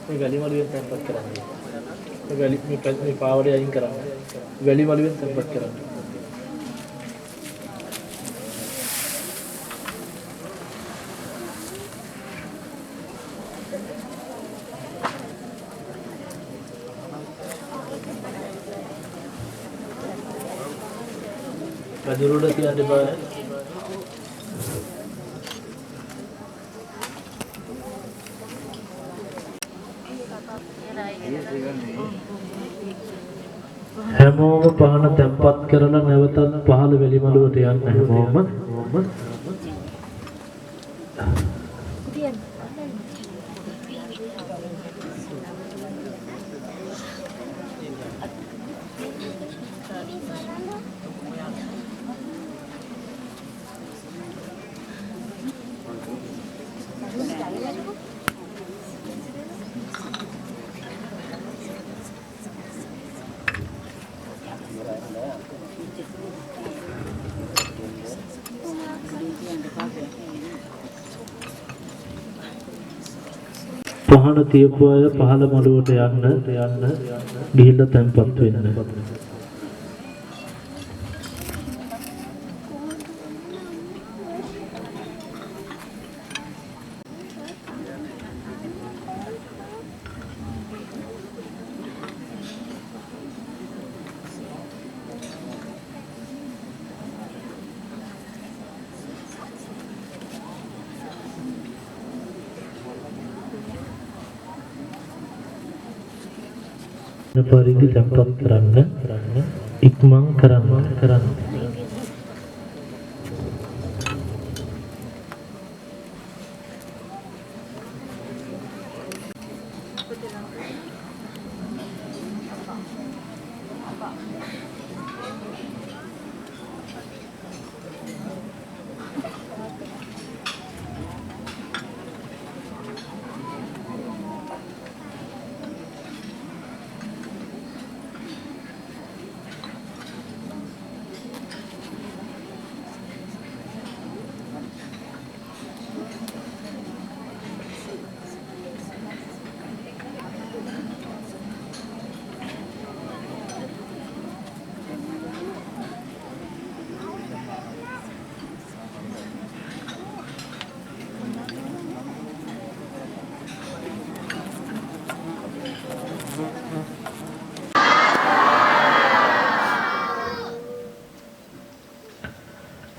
මේ වැලි මළුවෙන් tempat කරන්න මේ පාවඩේ අයින් කරන්න වැලි මළුවෙන් tempat කරන්න Kajuruda tiada di bawah. හැමෝම පහන තැම්පත් කරලා නැවතත් පහළ වෙලි මළුවට යන්න හැමෝම පහන තියපු අය පහළ මළුවට යන්න ගිහිල්ලා තැන්පත් වෙන්න. පරිදි තැන්පත් කරන්න ඉක්මන් කරන්න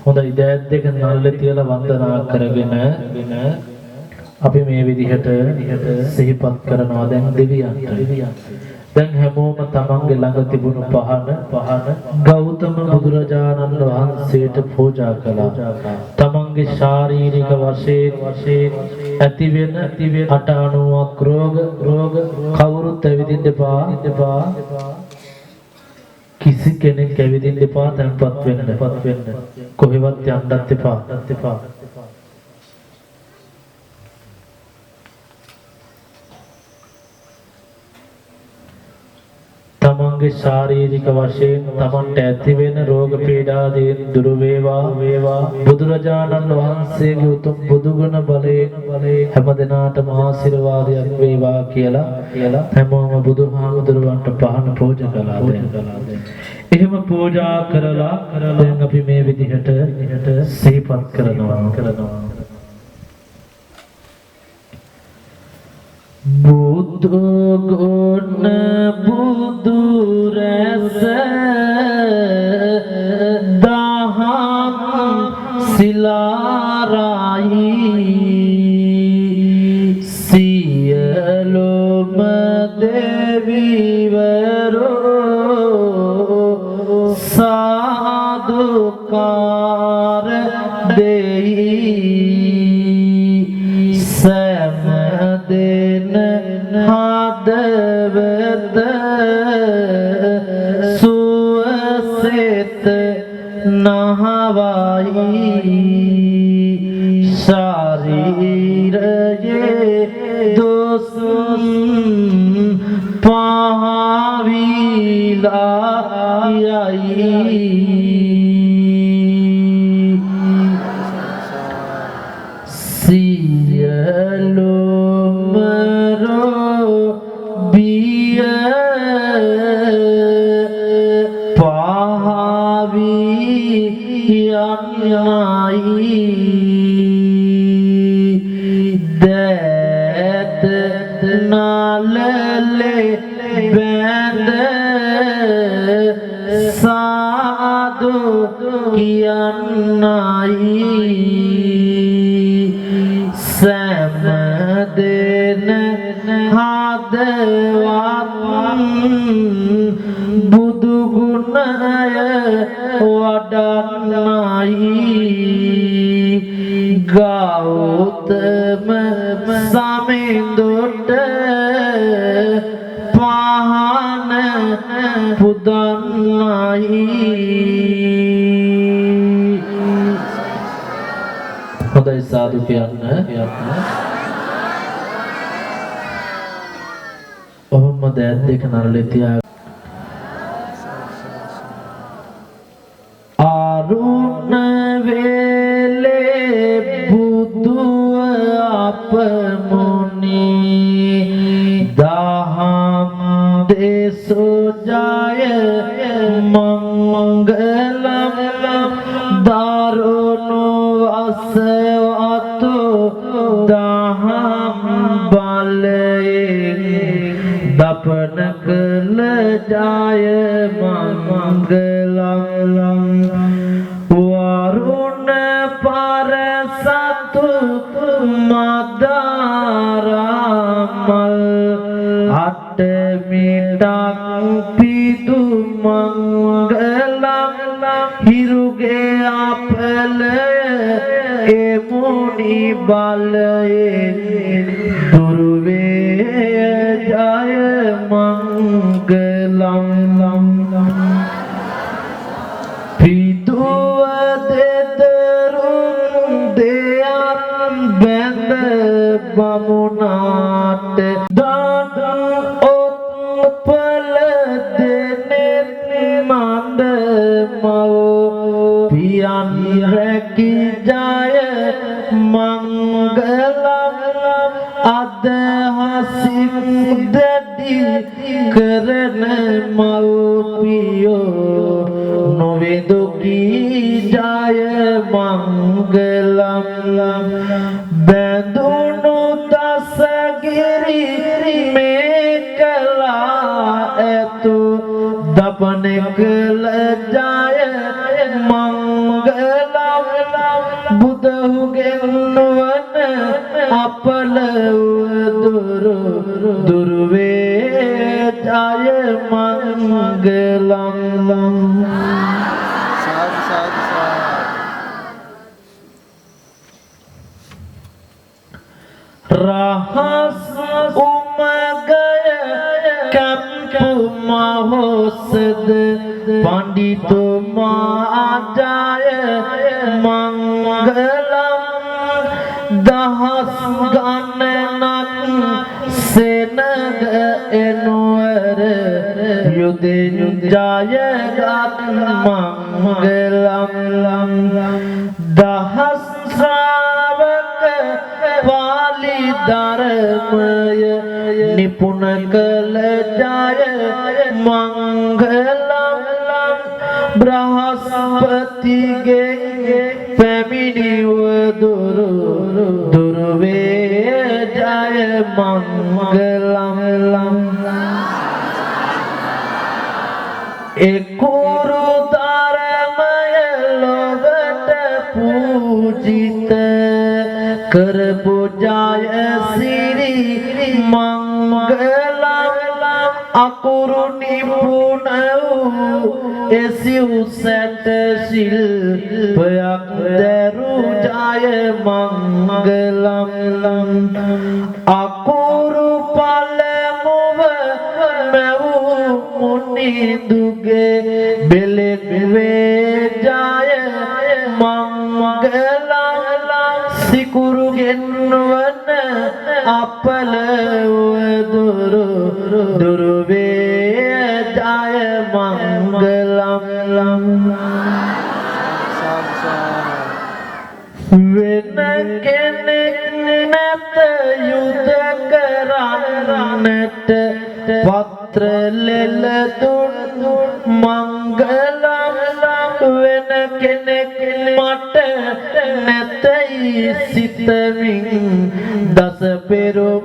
හොඳයි දැත් දෙක නල්ලේ තියලා වන්දනා කරගෙන අපි මේ විදිහට සිහිපත් කරනවා දැන් දෙවියන්ට දැන් හැමෝම තමන්ගේ ළඟ තිබුණු පහන ගෞතම බුදුරජාණන් වහන්සේට පූජා කළා තමන්ගේ ශාරීරික වශයෙන් ඇති වෙන 890ක් රෝග කවුරුත් ඇවිදින්න එපා කිසි කෙනෙක් ඇවිදින්න එපා තැන්පත් වෙන්න කොහෙවත් යන්නත් එපා තමන්ගේ ශාරීරික වශයෙන් තමන්ට ඇති වෙන රෝග පීඩාදීන් දුරු වේවා බුදුරජාණන් වහන්සේගේ උතුම් බුදුගුණ බලයෙන් හැමදෙනාටම ආශිර්වාදයක් වේවා කියලා හැමෝම බුදුහාමුදුරුවන්ට පහන පූජා කළා එහෙම පූජා කරලා දැන් අපි මේ විදිහට සිහිපත් කරනවා බුදු ගුණ බුදු රස දහම් සිලාරායි සියලුම දෙවි සුවසෙත නහවයි ශරීරයේ දොස් පහවිලා යයි සියලුම රෝගිය පහවි යන්නයි දැත නලලේ බැඳ සාදු කියන්නයි සෑමදෙන හදවත් බුදු ගුණය වඩන්නයි ගෞතම සමිඳුට පහන පුදන්නයි හොඳයි සාදු කියන්න ඔහොම දැත් දෙක නරලේ තියා අරුණ වේලේ බුදුව අප මුනි දහම් දේසෝ ජය මංගලම් දරුණු වසවතු දහම් බලයෙන් දපන කළ ජය මංගලම් වරුණ පරසතු මදාරමල් අට මිටක් පිදු මංගලම් හිරුගේ අපල එමුනි බලයෙන් දුර්වේ ජය මංගලම් පිදුව දෙදරුම් දෙයක් බැඳ බමුණාට දාන ඔත්පල දෙනෙත් මන්ද මව පියන් රැකි ජය මංගලම් අදහසින් දැඩි කරන මව්පියෝ නොවේදුකී ජය මංගලම් බැඳුණු දසගිරි මේකලා ඇතු දපන කළ ජය මංගලම් බුදුගෙන් වන අපල දුර්වේ ජය මංගලම් රහස් උමගය කම්පු මහෝසද පඬිතුමා ජය මංගලම් දහස් ගණනක් සෙනග එනුවර යුදෙන් ජයගත් මංගලම් දහස් ශ්‍රාවක පාලි ධර්මය නිපුණ කළ ජය මංගලම් බ්‍රහස්පතිගේ පැමිණිව දුර්වේ ජය මංගලම් එකුරු ධර්මය ලොවට පූජිත කරපු ජය සිරි මංගලම් අකුරු නිපුණ වූ එසිව් සැට ශිල්පයක් දැරු ජය මංගලම් අකුරු පළමුව මැවූ මුනිදුගේ බෙලෙක් වේ ජය මංගලං සිකුරු ගෙන්වන අපල දුරු දුරු වේ ජය මංගලං වෙන කෙනෙක් නැත යුද කරන්නට පත්‍ර ලෙල දුන් මංගලං වෙන කෙනෙක් මට නැතයි සිතමින් දස පෙරොම්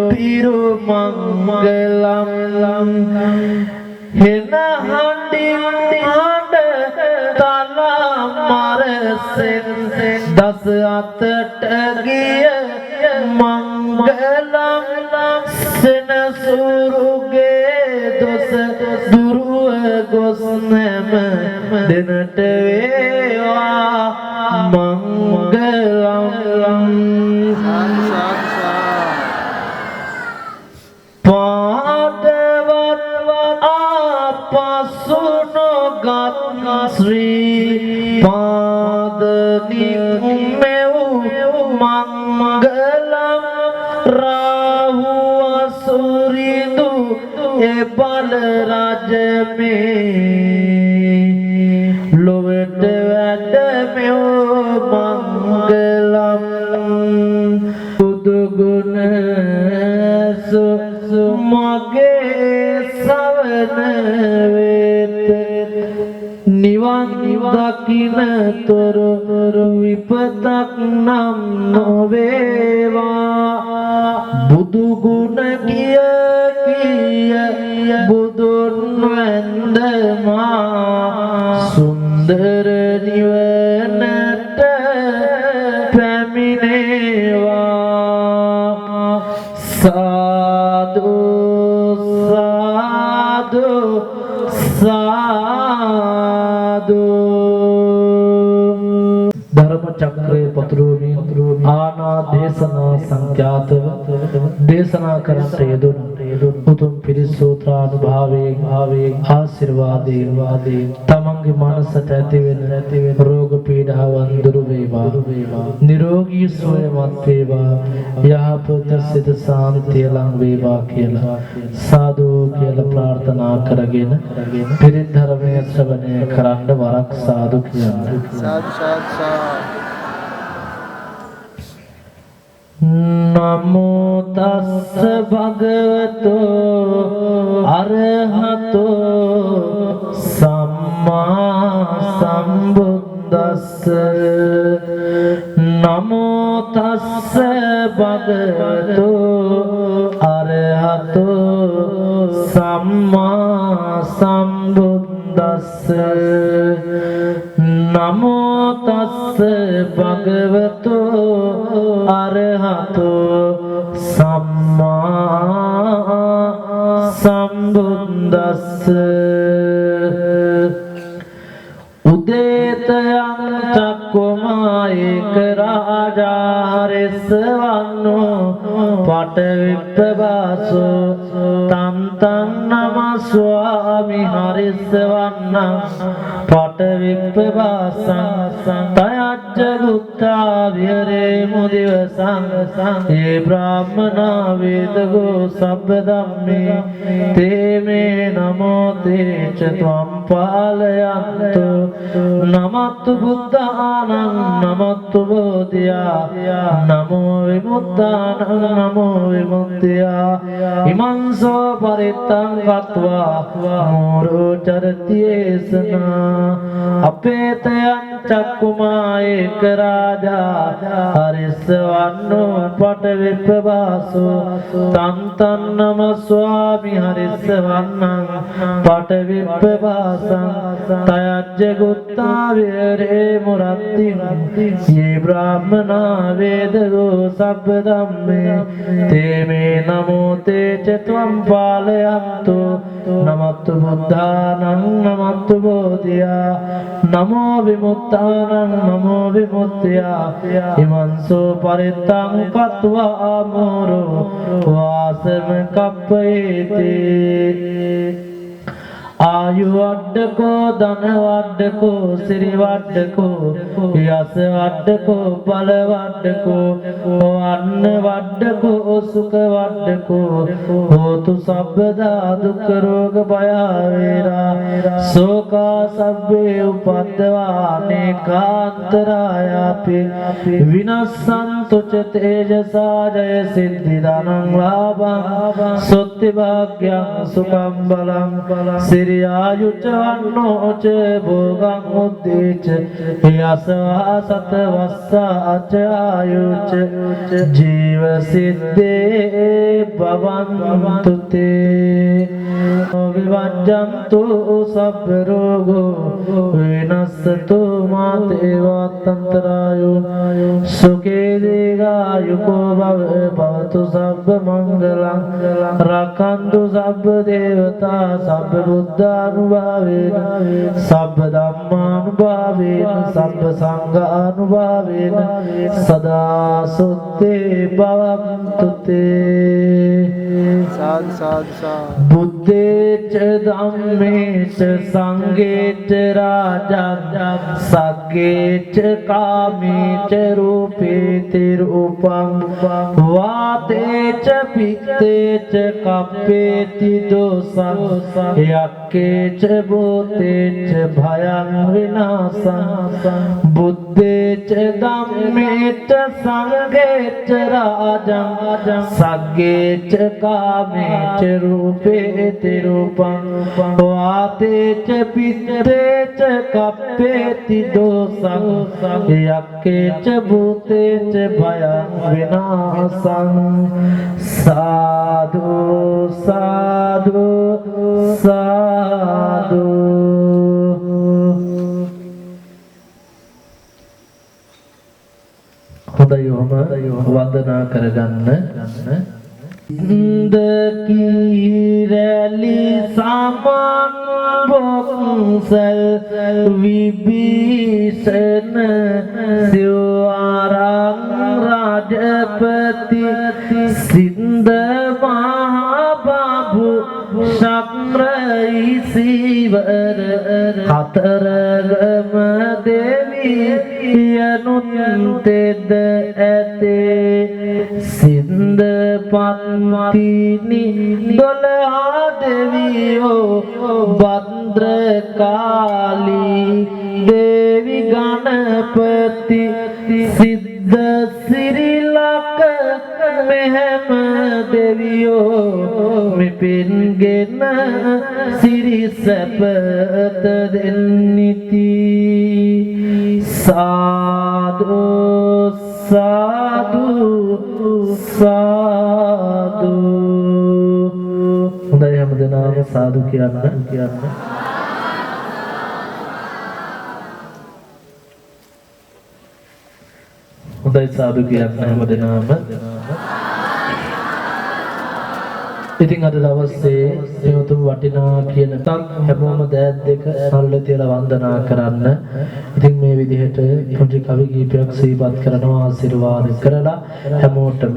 පිරු මංගලං හෙන හඬින් හඬ තලා මරසෙන් දස අතට ගිය මංගලං සෙනසුරුගේ දොස දුරුව ගොස් නැම දෙනට වේවා මංගලං පාදවත් ආපසු නොගත් ශ්‍රී පාදනිමෙව් මංගලං රාහු අසුරිදු එබල රජ මේ ලොවට වැඩමෙව් මංගලං බුදු ගුණ මගේ සවන වෙත නිවන් දකින තොර විපතක් නම් නොවේවා බුදු ගුණ කිය බුදුන් වැඳ මා සුන්දර නිවනට පැමිණේවා සාදු සාදු සාදු ධර්ම චක්‍රයේ පතුරුවමින් ආනා දේශනා සංඛ්‍යාතව දේශනා කරන්නට යෙදුණු උතුම් පිරිස් සූත්‍රානුභාවයෙන් ආශිර්වාදයෙන් තමන්ගේ මනසට ඇතිවෙන රෝග පීඩාවන් දුරු වේවා නිරෝගී සුවයමත් වේවා යහපත සිත සාන්තිය ලං වේවා කියලා සාදු කියලා ප්‍රාර්ථනා කරගෙන පිරිත් ධර්මයේ ශ්‍රවණය කරන්න වරක් සාදු කියන්නේ සාදු නමෝ තස්ස භගවතෝ අරහතෝ සම්මා සම්බුද්දස්ස නමෝ තස්ස භගවතෝ අරහතෝ සම්මා සම්බුද්දස්ස නමෝ තස්ස භගවතෝ අරහතෝ සම්මා සම්බුද්දස්ස උදේතයං චක්කුමායේක රාජාරිස්සවන්නෝ පටවිප්පවාසෝ තන්තං නමස්වාමි හරිස්සවන්නං පටවිප්පවාසං තයච්ච ගුත්තා විහරේ මුදිවසං ඒ බ්‍රාහ්මනා වේදගෝ සබ්බ ධම්මේ තේ මේ නමෝ තේච ත්වම් පාලයන්තු නමත්තු බුද්ධානං නමත්තු බෝධියා නමෝ විමුක්තානං නමෝ විමුක්තියා ඉමංසෝ පරිත්තං කତ୍වා මෝරෝ චරතියේසනා අපේතයං චක්කුමායේක රාජා හරිස්සවන්නෝ පටවිප්පවාසෝ තන්තං නමස්වාමි හරිස්සවන්නං පටවිප්පවාසං තයජ්ජ ගුත්තා විහරේ මුරත්තිං යේ බ්‍රාහ්මනා වේදගෝ සබ්බ ධම්මේ තේ මේ නමෝ තේච ත්වම් පාලයන්තු නමත්තු බුද්ධානං නමත්තු බෝධියා නමෝ විමුක්තානං නමෝ විමුක්තියා ඉමංසෝ පරිත්තං කତ୍වා මෝරෝ වාසම කප්පේති ආයු වඩකෝ ධන වඩකෝ සිරි වඩකෝ යස වඩකෝ බල වඩකෝ අන්න වඩකෝ සුඛ වඩකෝ හෝතු සබ්බදා දුක්ඛ රෝග භය වේරා සෝකා සබ්බේ උපද්දවා අනේකාන්තරායාපි විනස්සන්තු ච තේජසා ජය සිද්ධි ධනං ලාභං සොත්ති භාග්‍යං සුඛං බලං සිරියායුච වන්නෝච භෝගං උද්දේච යසවා සත වස්සාච ආයුච ජීව සිද්දේ භවන්තු තේ විවජ්ජන්තු සබ්බ රෝගෝ විනස්සතු මාතේ වාත්තන්තරායෝ සුඛේ දීඝායුකෝ භවතු සබ්බ මංගලං රක්ඛන්තු සබ්බ දේවතා සබ්බ බුද්ධානුභාවේන සබ්බ ධම්මානුභාවේන සබ්බ සංඝානුභාවේන සදා සුත්තේ භවන්තු තේ සාදු සාදු සාදු බුද්දේච ධම්මේච සංඝේච රාජං සග්ගේච කාමේච රූපේති රූපං වාතේච පිත්තේච කප්පේති දෝසං යක්කේච භූතේච භයං විනාසං බුද්දේච ධම්මේච සංඝේච රාජං සග්ගේච කාමේච රූපේති රූපං වාතේච පිත්තේච කප්පේති දෝසං යක්කේච භූතේච භයං විනාසං සාදු සාදු සාදු හොඳයි වන්දනා කරගන්න ඉන්දකීරැලි සමන් බොක්සල් විභීෂණ සිව්ආරං රාජපති සින්ද මහබාබු ශක්‍රයිසීවර හතරගම දෙවි යනුත් තෙද ඇතේ සින්ද පත්තිනි දොළහා දෙවියෝ භද්‍රකාලී දේවි ගණපති සිද්ධ සිරිලක මෙහෙම දෙවියෝ මෙපින්ගෙන සිරිසැපත දෙන්නිති සාදු සාදු සාදු හොඳයි හැමදෙනාම සාදු කියන්න හොඳයි සාදු කියන්න හැමදෙනාම ඉතින් අද දවසේ මේ උතුම් වටිනා කියන තත් හැමෝම දෑත් දෙක සල්ල තියලා වන්දනා කරන්න. ඉතින් මේ විදිහට පොඩි කවි ගීතයක් සිහිපත් කරනවා ආශිර්වාද කරලා හැමෝටම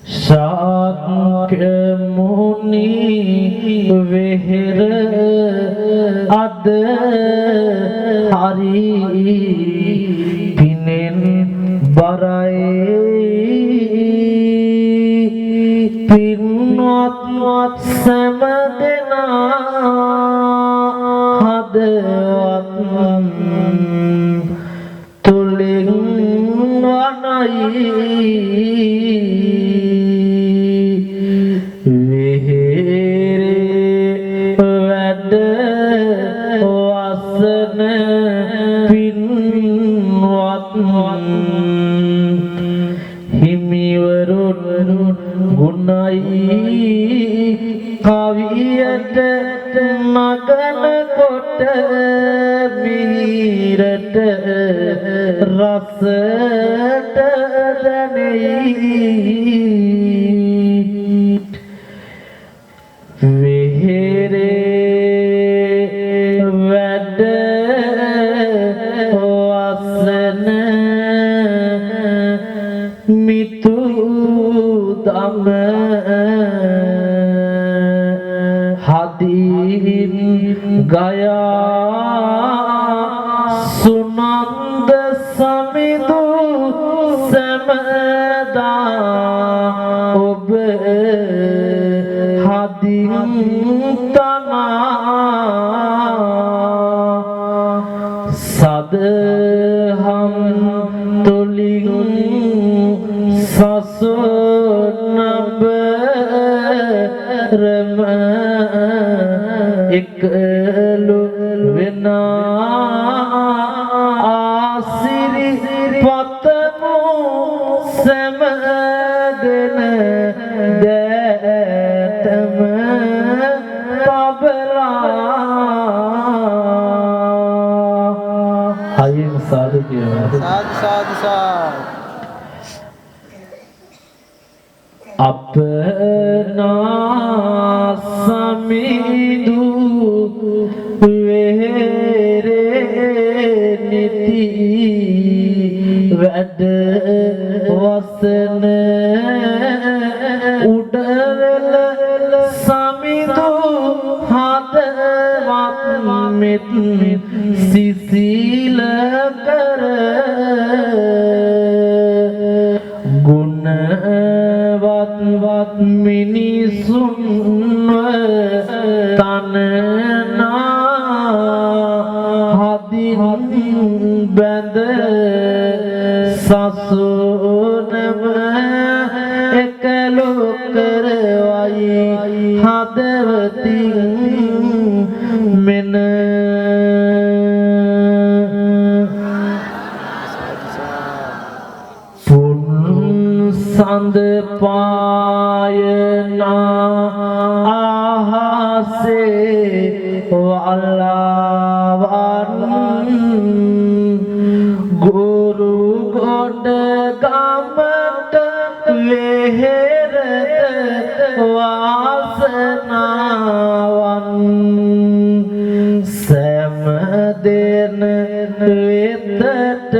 ශාක්‍ය මුනි වෙහෙර අද හරි පිනෙන් බරයි පින්වත් සෑම දෙනා හදවත් තුලින් වනයි කවියට නගන කොට මිහිරට රසට දැනෙයි වෙහෙරේ වැඩ වසන මිතු දම හදින් ගයා සුනන්ද සමිදු සමදා ඔබ හදින් තනා සදහම් තුලින් සසුනබරම එකලු වෙනා ආසිරි පතමු සමදන දැතම පබලා හයින් සාදු කියනවා साधु साधु साधु අපනා සමිදු වෙහෙරේ නිති වැඩ වසන උඩවල සමිදු හදවත් මෙත් සිසිල කර ගුණවත් මිනිසුන්ව තනනා හදින් බැඳ සසුනම එකලු කරවයි හදවතින් මෙන සඳ පායනා ආහසේ වල්ලාවන් ගුරු ගොඩ ගමට වෙහෙරද වාසනාවන් සෑම දෙන වෙතට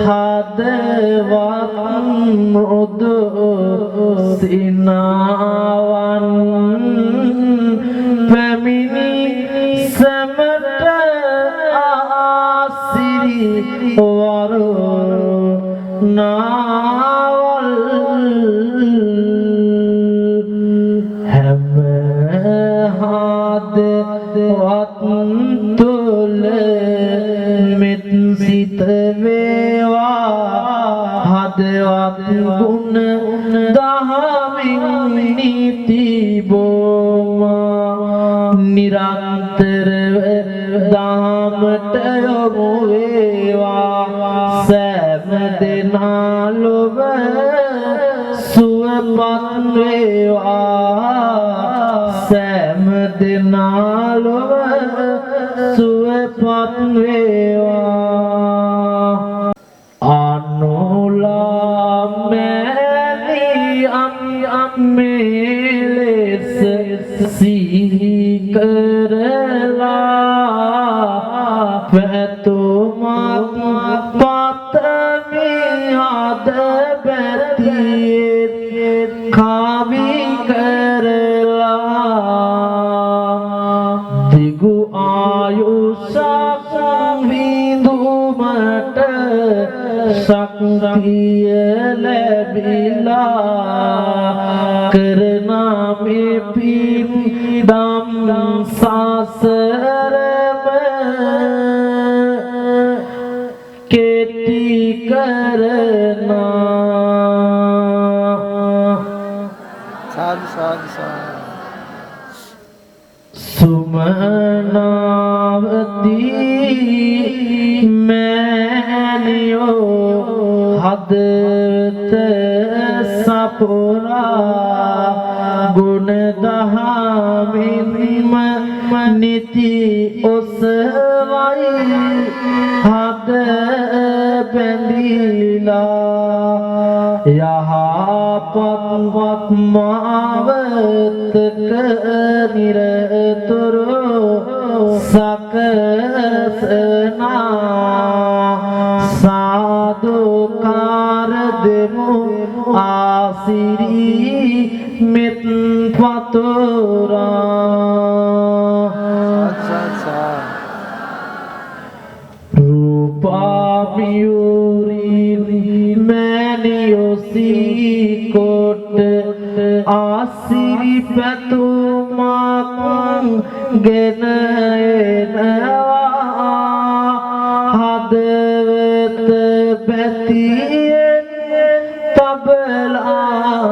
හදවත් මුදු සිනාවන් පැමිණි සැමට ආසිරි වරුණාවල් හැම හදවත් තුල මෙත් සිත වේවා හදවත් ගුණ දහමින් නිති බොමා නිරන්තරව දහමට යොමු වේවා සෑම දෙනා ලොව සුවපත් වේවා සෑම දෙනා ලොව සුවපත් වේවා අනුලා මෑණියන් මෙලෙස සිහි කරලා පැතුමත් පතමි හද බැතියේ කවි කරලා දිගු ආයුෂක් විඳුමට ශක්තිය ලැබිලා කරනා මේ පින් දම් සසරම කෙටි කරනා साधु साधु साधु සුමනාවති මෑණියෝ හදවත සපුරා ගුණ දහමින්ම නිති ඔසවයි හද බැඳිලා යහපත් මාවතක නිරතුරු සකසනා සාදුකාර දෙමු ආස ආසිරි මෙත් පතුරා රූපාමියුරි මැනියොසී කොට ආසිරි පැතුමක් ගෙන එනවා හදවත පැතියෙන් තබලා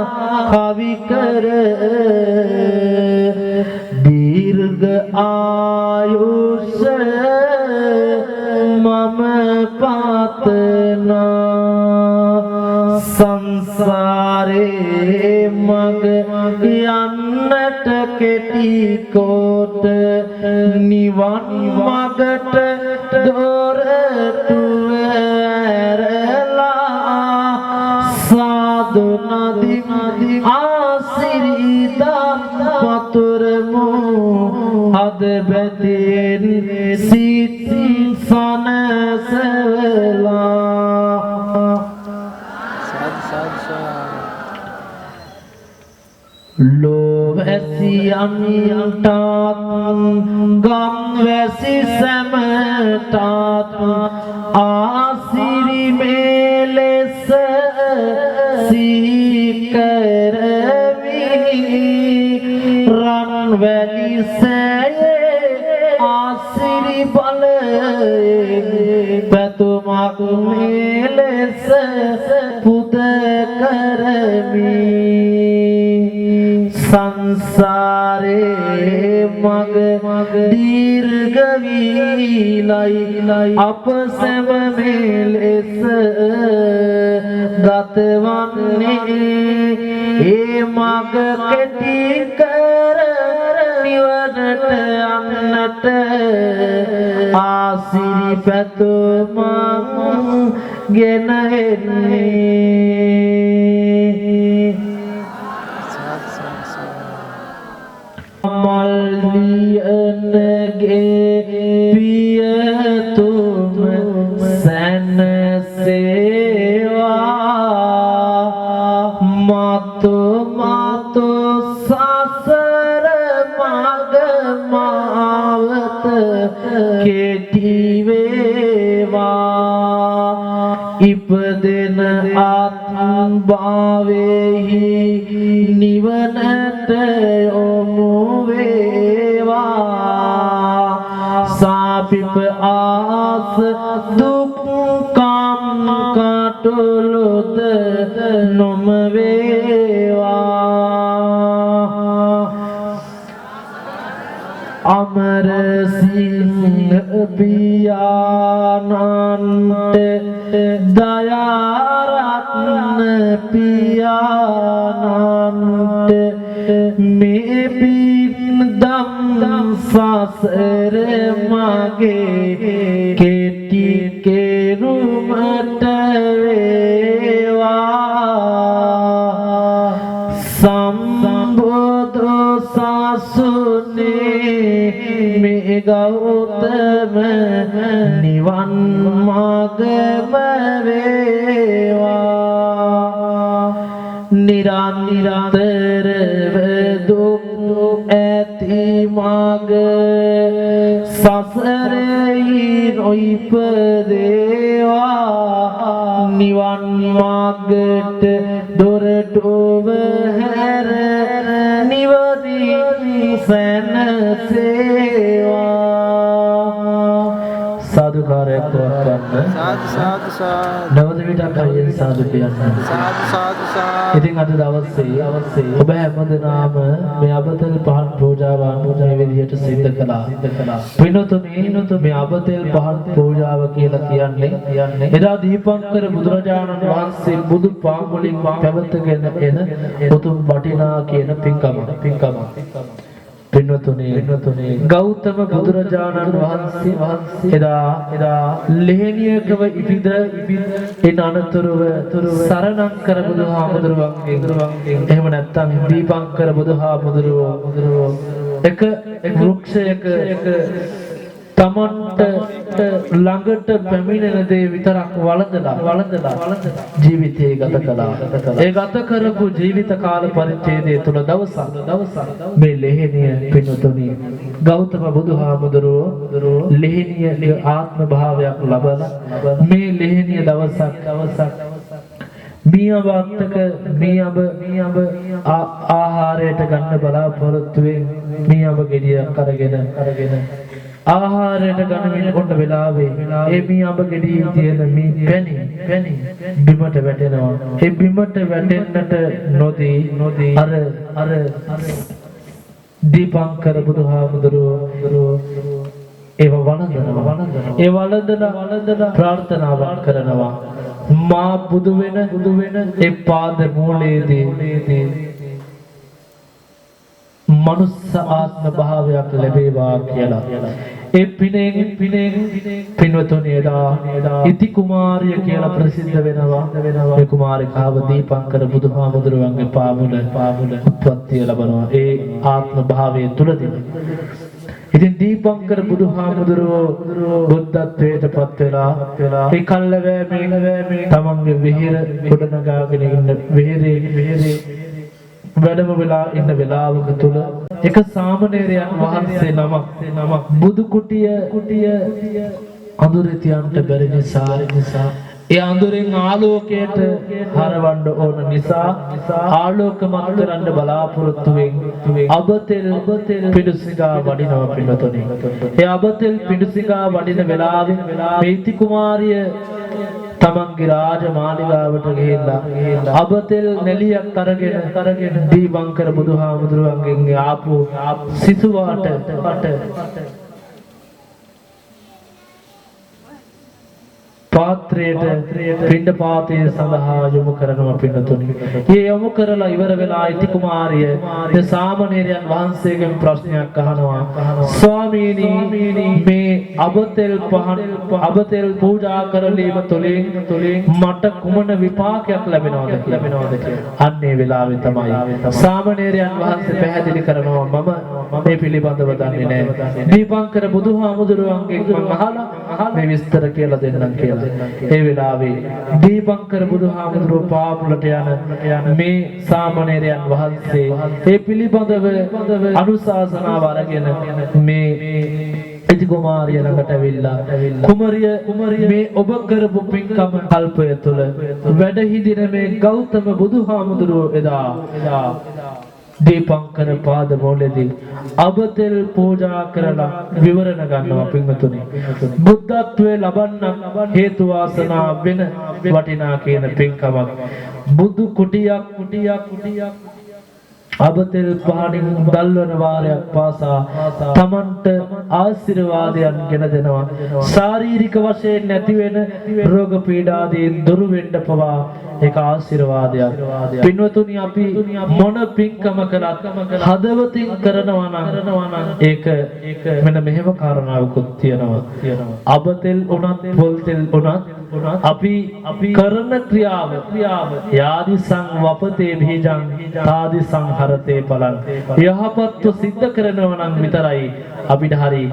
කවි කර දීර්ඝ ආයුෂ මම පාතනා සංසාරේ මග යන්නට කෙටි කොට නිවන් මගට දොරටුව ඇරලා සාදු නදි ආසිරිදම් පතුරමු අද බැදෙන් සිත සනසලා ලෝවැසියන්ටත් ගම්වැසි සැමටත් ආසිරි මෙලෙස සීකරවි රන්වැලි සෑයේ ආසිරි බලයෙන් පැතුමක් මෙලෙස පුද කරමි සංසාරේ මග දීර්ඝ වීලයි අප සැම මෙලෙස ගතවන්නේ ඒ මග කෙටි කර නිවනට යන්නට ආසිරි පැතුමක් ගෙන එන්නේ මල්ලියනගේ පියතුම සැනසේවා මතු මතු සසර මග මාවත කෙටි වේවා ඉපදෙන ආත්මභාවයෙහි නිවනට යොමු වේවා සාපිප ආස දුක් කම් කටුලුද නොම වේවා අමරසිංහ පියාණන්ට දයාරත්න පියාණන්ට මේ පින්දම් සසර මගේ කෙටි කෙරුමට වේවා සම්බුදු සසුනේ මේ ගෞතම නිවන් මාර්ගම වේවා නිරන්තරව දුක් ඇති මාර්ග සසරෙහි නොඉපදේවා නිවන් මාර්ගයට දොරටුව හැර නිවනින් සැනසේවා සාදුකාරයක් පවත්වන්න සාදු සාදු නවද විටක් අයියෙන් සාදු කියන්න සාදු ඉතින් අද දවසේ ඔබ හැමදෙනාම මේ අබතල් පහන් පූජාවන් මේ විදිහට සිද්ධ කළා. පින්වතුනි මේ අබතල් පහන් පූජාව කියලා කියන්නේ එදා දීපංකර බුදුරජාණන් වහන්සේ බුදු පාන් වලින් පැවතගෙන එන උතුම් වටිනා කියන පින්කම. පින්වතුනි ගෞතම බුදුරජාණන් වහන්සේ එදා ලෙහෙනියකව ඉපිද එන අනතුරුව සරණං කර බුදුහාමුදුරුවන්ගෙන් එහෙම නැත්නම් දීපංකර බුදුහාමුදුරුවෝ එක වෘක්ෂයක තමන්ට ළඟට පැමිණෙන දේ විතරක් වළඳලා ජීවිතේ ගත කළා. ඒ ගත කරපු ජීවිත කාල පරිච්ඡේදය තුළ දවසක් මේ ලෙහෙනිය පින්වතුනි ගෞතම බුදුහාමුදුරුවෝ ලෙහෙනිය ආත්ම භාවයක් ලබලා මේ ලෙහෙනිය දවසක් මියඹ ආහාරයට ගන්න බලාපොරොත්තු මියඹ ගෙඩියක් අරගෙන ආහාරයට ගන්න කොට වෙලාවේ ඒ මියඹ ගෙඩියේ තියෙන මේ පැණි බිමට වැටෙනවා. ඒ බිමට වැටෙන්නට නොදී අර දීපංකර බුදුහාමුදුරුවෝ ඒව වළඳනවා. ඒ වළඳලා ප්‍රාර්ථනාවක් කරනවා. මා බුදු වෙන ඒ පාද මූලයේදී මනුස්ස ආත්ම භාවයක් ලැබේවා කියලා. ඒ පිනෙන් පින්වතුනි එදා ඉති කුමාරිය කියලා ප්‍රසිද්ධ වෙනවා. ඒ කුමාරිකාව දීපංකර බුදුහාමුදුරුවන්ගේ පාමුල උත්පත්තිය ලබනවා. ඒ ආත්ම භාවයේ තුලදී ඉතින් දීපංකර බුදුහාමුදුරුවෝ බුද්ධත්වයට පත් වෙලා ඒ කල්ලවැමේ තමන්ගේ විහෙර ගොඩනගාගෙන ඉන්න විහෙරේ වැඩම වෙලා ඉන්න වෙලාවක තුල එක සාමණේරයන් වහන්සේ නමක් බුදු කුටිය අඳුරේ තියන්න බැරි නිසා ඒ අඳුරෙන් ආලෝකයට හරවන්න ඕන නිසා ආලෝකමත් කරන්න බලාපොරොත්තු වෙන්නේ අබතෙල් පිඬුසිඟා වඩිනවා පිළිතුරේ. ඒ අබතෙල් පිඬුසිඟා වඩින වෙලාවේ මේති කුමාරිය තමන්ගේ රාජමාලිගාවට ගිහිල්ලා අබතෙල් නැලියක් අරගෙන දීපංකර බුදුහාමුදුරුවන්ගෙන් ආපු සිසුවාට පාත්‍රයට පිණ්ඩපාතය සඳහා යොමු කරනවා පින්නතුනි. මේ යොමු කරලා ඉවර වෙලා ඉති කුමාරිය ද සාමණේරයන් වහන්සේගෙන් ප්‍රශ්නයක් අහනවා. ස්වාමීනි මේ අබතෙල් පූජා කරලීම තුළින් මට කුමන විපාකයක් ලැබෙනවද කියලා. අන්නේ වෙලාවේ තමයි සාමණේරයන් වහන්සේ පැහැදිලි කරනවා මම මේ පිළිබඳව දන්නේ නැහැ. දීපංකර බුදුහාමුදුරුවන්ගෙන් මම අහලා මේ විස්තර කියලා දෙන්නම් කියලා. ඒ වෙලාවේ දීපංකර බුදුහාමුදුරුවෝ පාමුලට යන මේ සාමණේරයන් වහන්සේ ඒ පිළිබඳව අනුශාසනාව අරගෙන මේ ඉති කුමාරිය ළඟට ඇවිල්ලා කුමරිය මේ ඔබ කරපු පින්කම කල්පය තුළ වැඩ හිඳින මේ ගෞතම බුදුහාමුදුරුවෝ එදා දීපංකර පාද මූලෙදී අබතෙල් පූජා කරලා විවරණ ගන්නවා පින්වතුනි. බුද්ධත්වයේ ලබන්න හේතු වාසනා වෙන වටිනා කියන පින්කමක්. බුදු කුටියක් අබතෙල් පහනින් දල්වන වාරයක් පාසා තමන්ට ආශිර්වාදයන් ගෙන දෙනවා. ශාරීරික වශයෙන් නැති වෙන රෝග පීඩාදී දුරු වෙන්න පවා ඒක ආශිර්වාදයක්. පින්වතුනි අපි මොන පින්කම කළත් හදවතින් කරනවා නම් ඒක මෙන්න මෙහෙම කාරණාවකුත් තියෙනවා. අබතෙල් උනත් පොල්තෙල් උනත් අපි කරන ක්‍රියාව යාදි සංවපතේ බීජං තාදි සංහරතේ බලං යහපත්ව සිද්ධ කරනවා නම් විතරයි අපිට හරි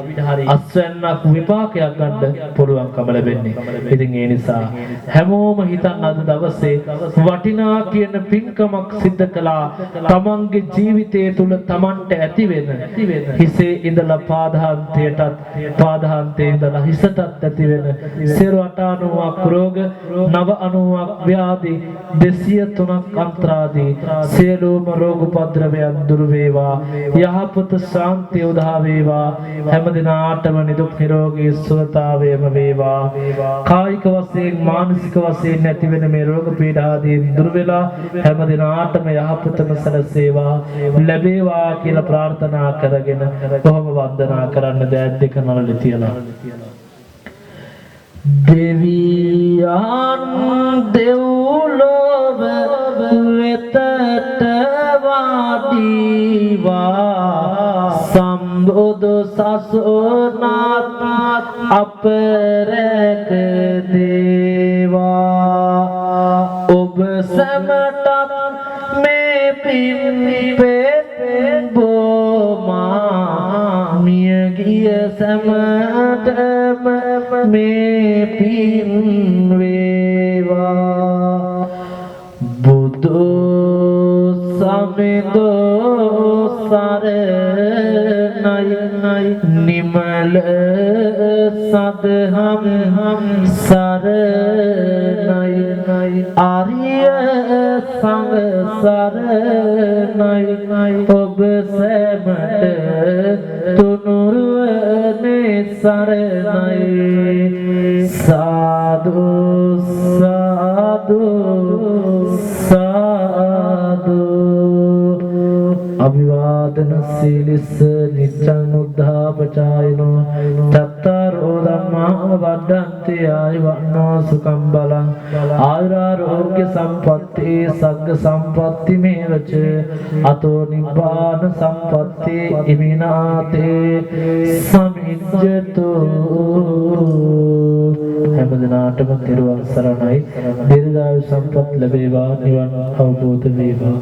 අස්වැන්නක් විපාකයක් ගන්න පුළුවන්කම ලැබෙන්නේ. ඉතින් ඒ නිසා හැමෝම හිතන්න අද දවසේ වටිනා කියන පින්කමක් සිද්ධ කළා. තමන්ගේ ජීවිතය තුළ තමන්ට ඇති වෙන හිසේ ඉඳලා පාදාන්තයේ ඉඳලා හිසටත් ඇති වෙන 98 රෝග 99 ව්‍යාධි 203ක් අන්තරාදී සියලුම රෝග උපද්‍රවයන් දුරු වේවා. යහපත ශාන්තිය උදා වේවා. හැම දිනාටම නිදුක් නිරෝගී සුවතාවයම වේවා. කායික වශයෙන් මානසික වශයෙන් නැති වෙන මේ රෝග පීඩාදී දුරු වෙලා හැම දිනාටම යහපතම සැලසේවා ලැබේවා කියලා ප්‍රාර්ථනා කරගෙන කොහොම වන්දනා කරන්න දෑත් දෙක නළලේ තියලා දෙවියන් දෙව්ලොව වෙතට වාඩිවා සම්බුදු සසුනත් අපරක දේවා ඔබ සමටත් මේ පින් පෙත් බොමා මිය ගිය සමට සෑමටම මේ පින් වේවා බුදු සමිඳෝ සරණයි නිමල සදහම් සරණයි ආර්ය සංඝ සරණයි ඔබ සෑමට තුනුරුවනේ සරණයි සාදු සාදු සාදු අභිවාදන සීලිස්ස නිච්ඡං උද්ධාපචායිනෝ තත්තරෝ ධම්මා වඩ්ඩන්ති ආයුවන්නෝ සුඛං බලං ආයුරාෝග්‍ය සම්පatti සග්ග සම්පatti මේවච අතෝ නිබ්බාන සම්පatti ඉමිනාතේ සමිජ්ජතු හැමදෙනාටම තෙරුවන් සරණයි දීර්ඝායු සම්පත් ලැබේවා නිවන් අවබෝධ වේවා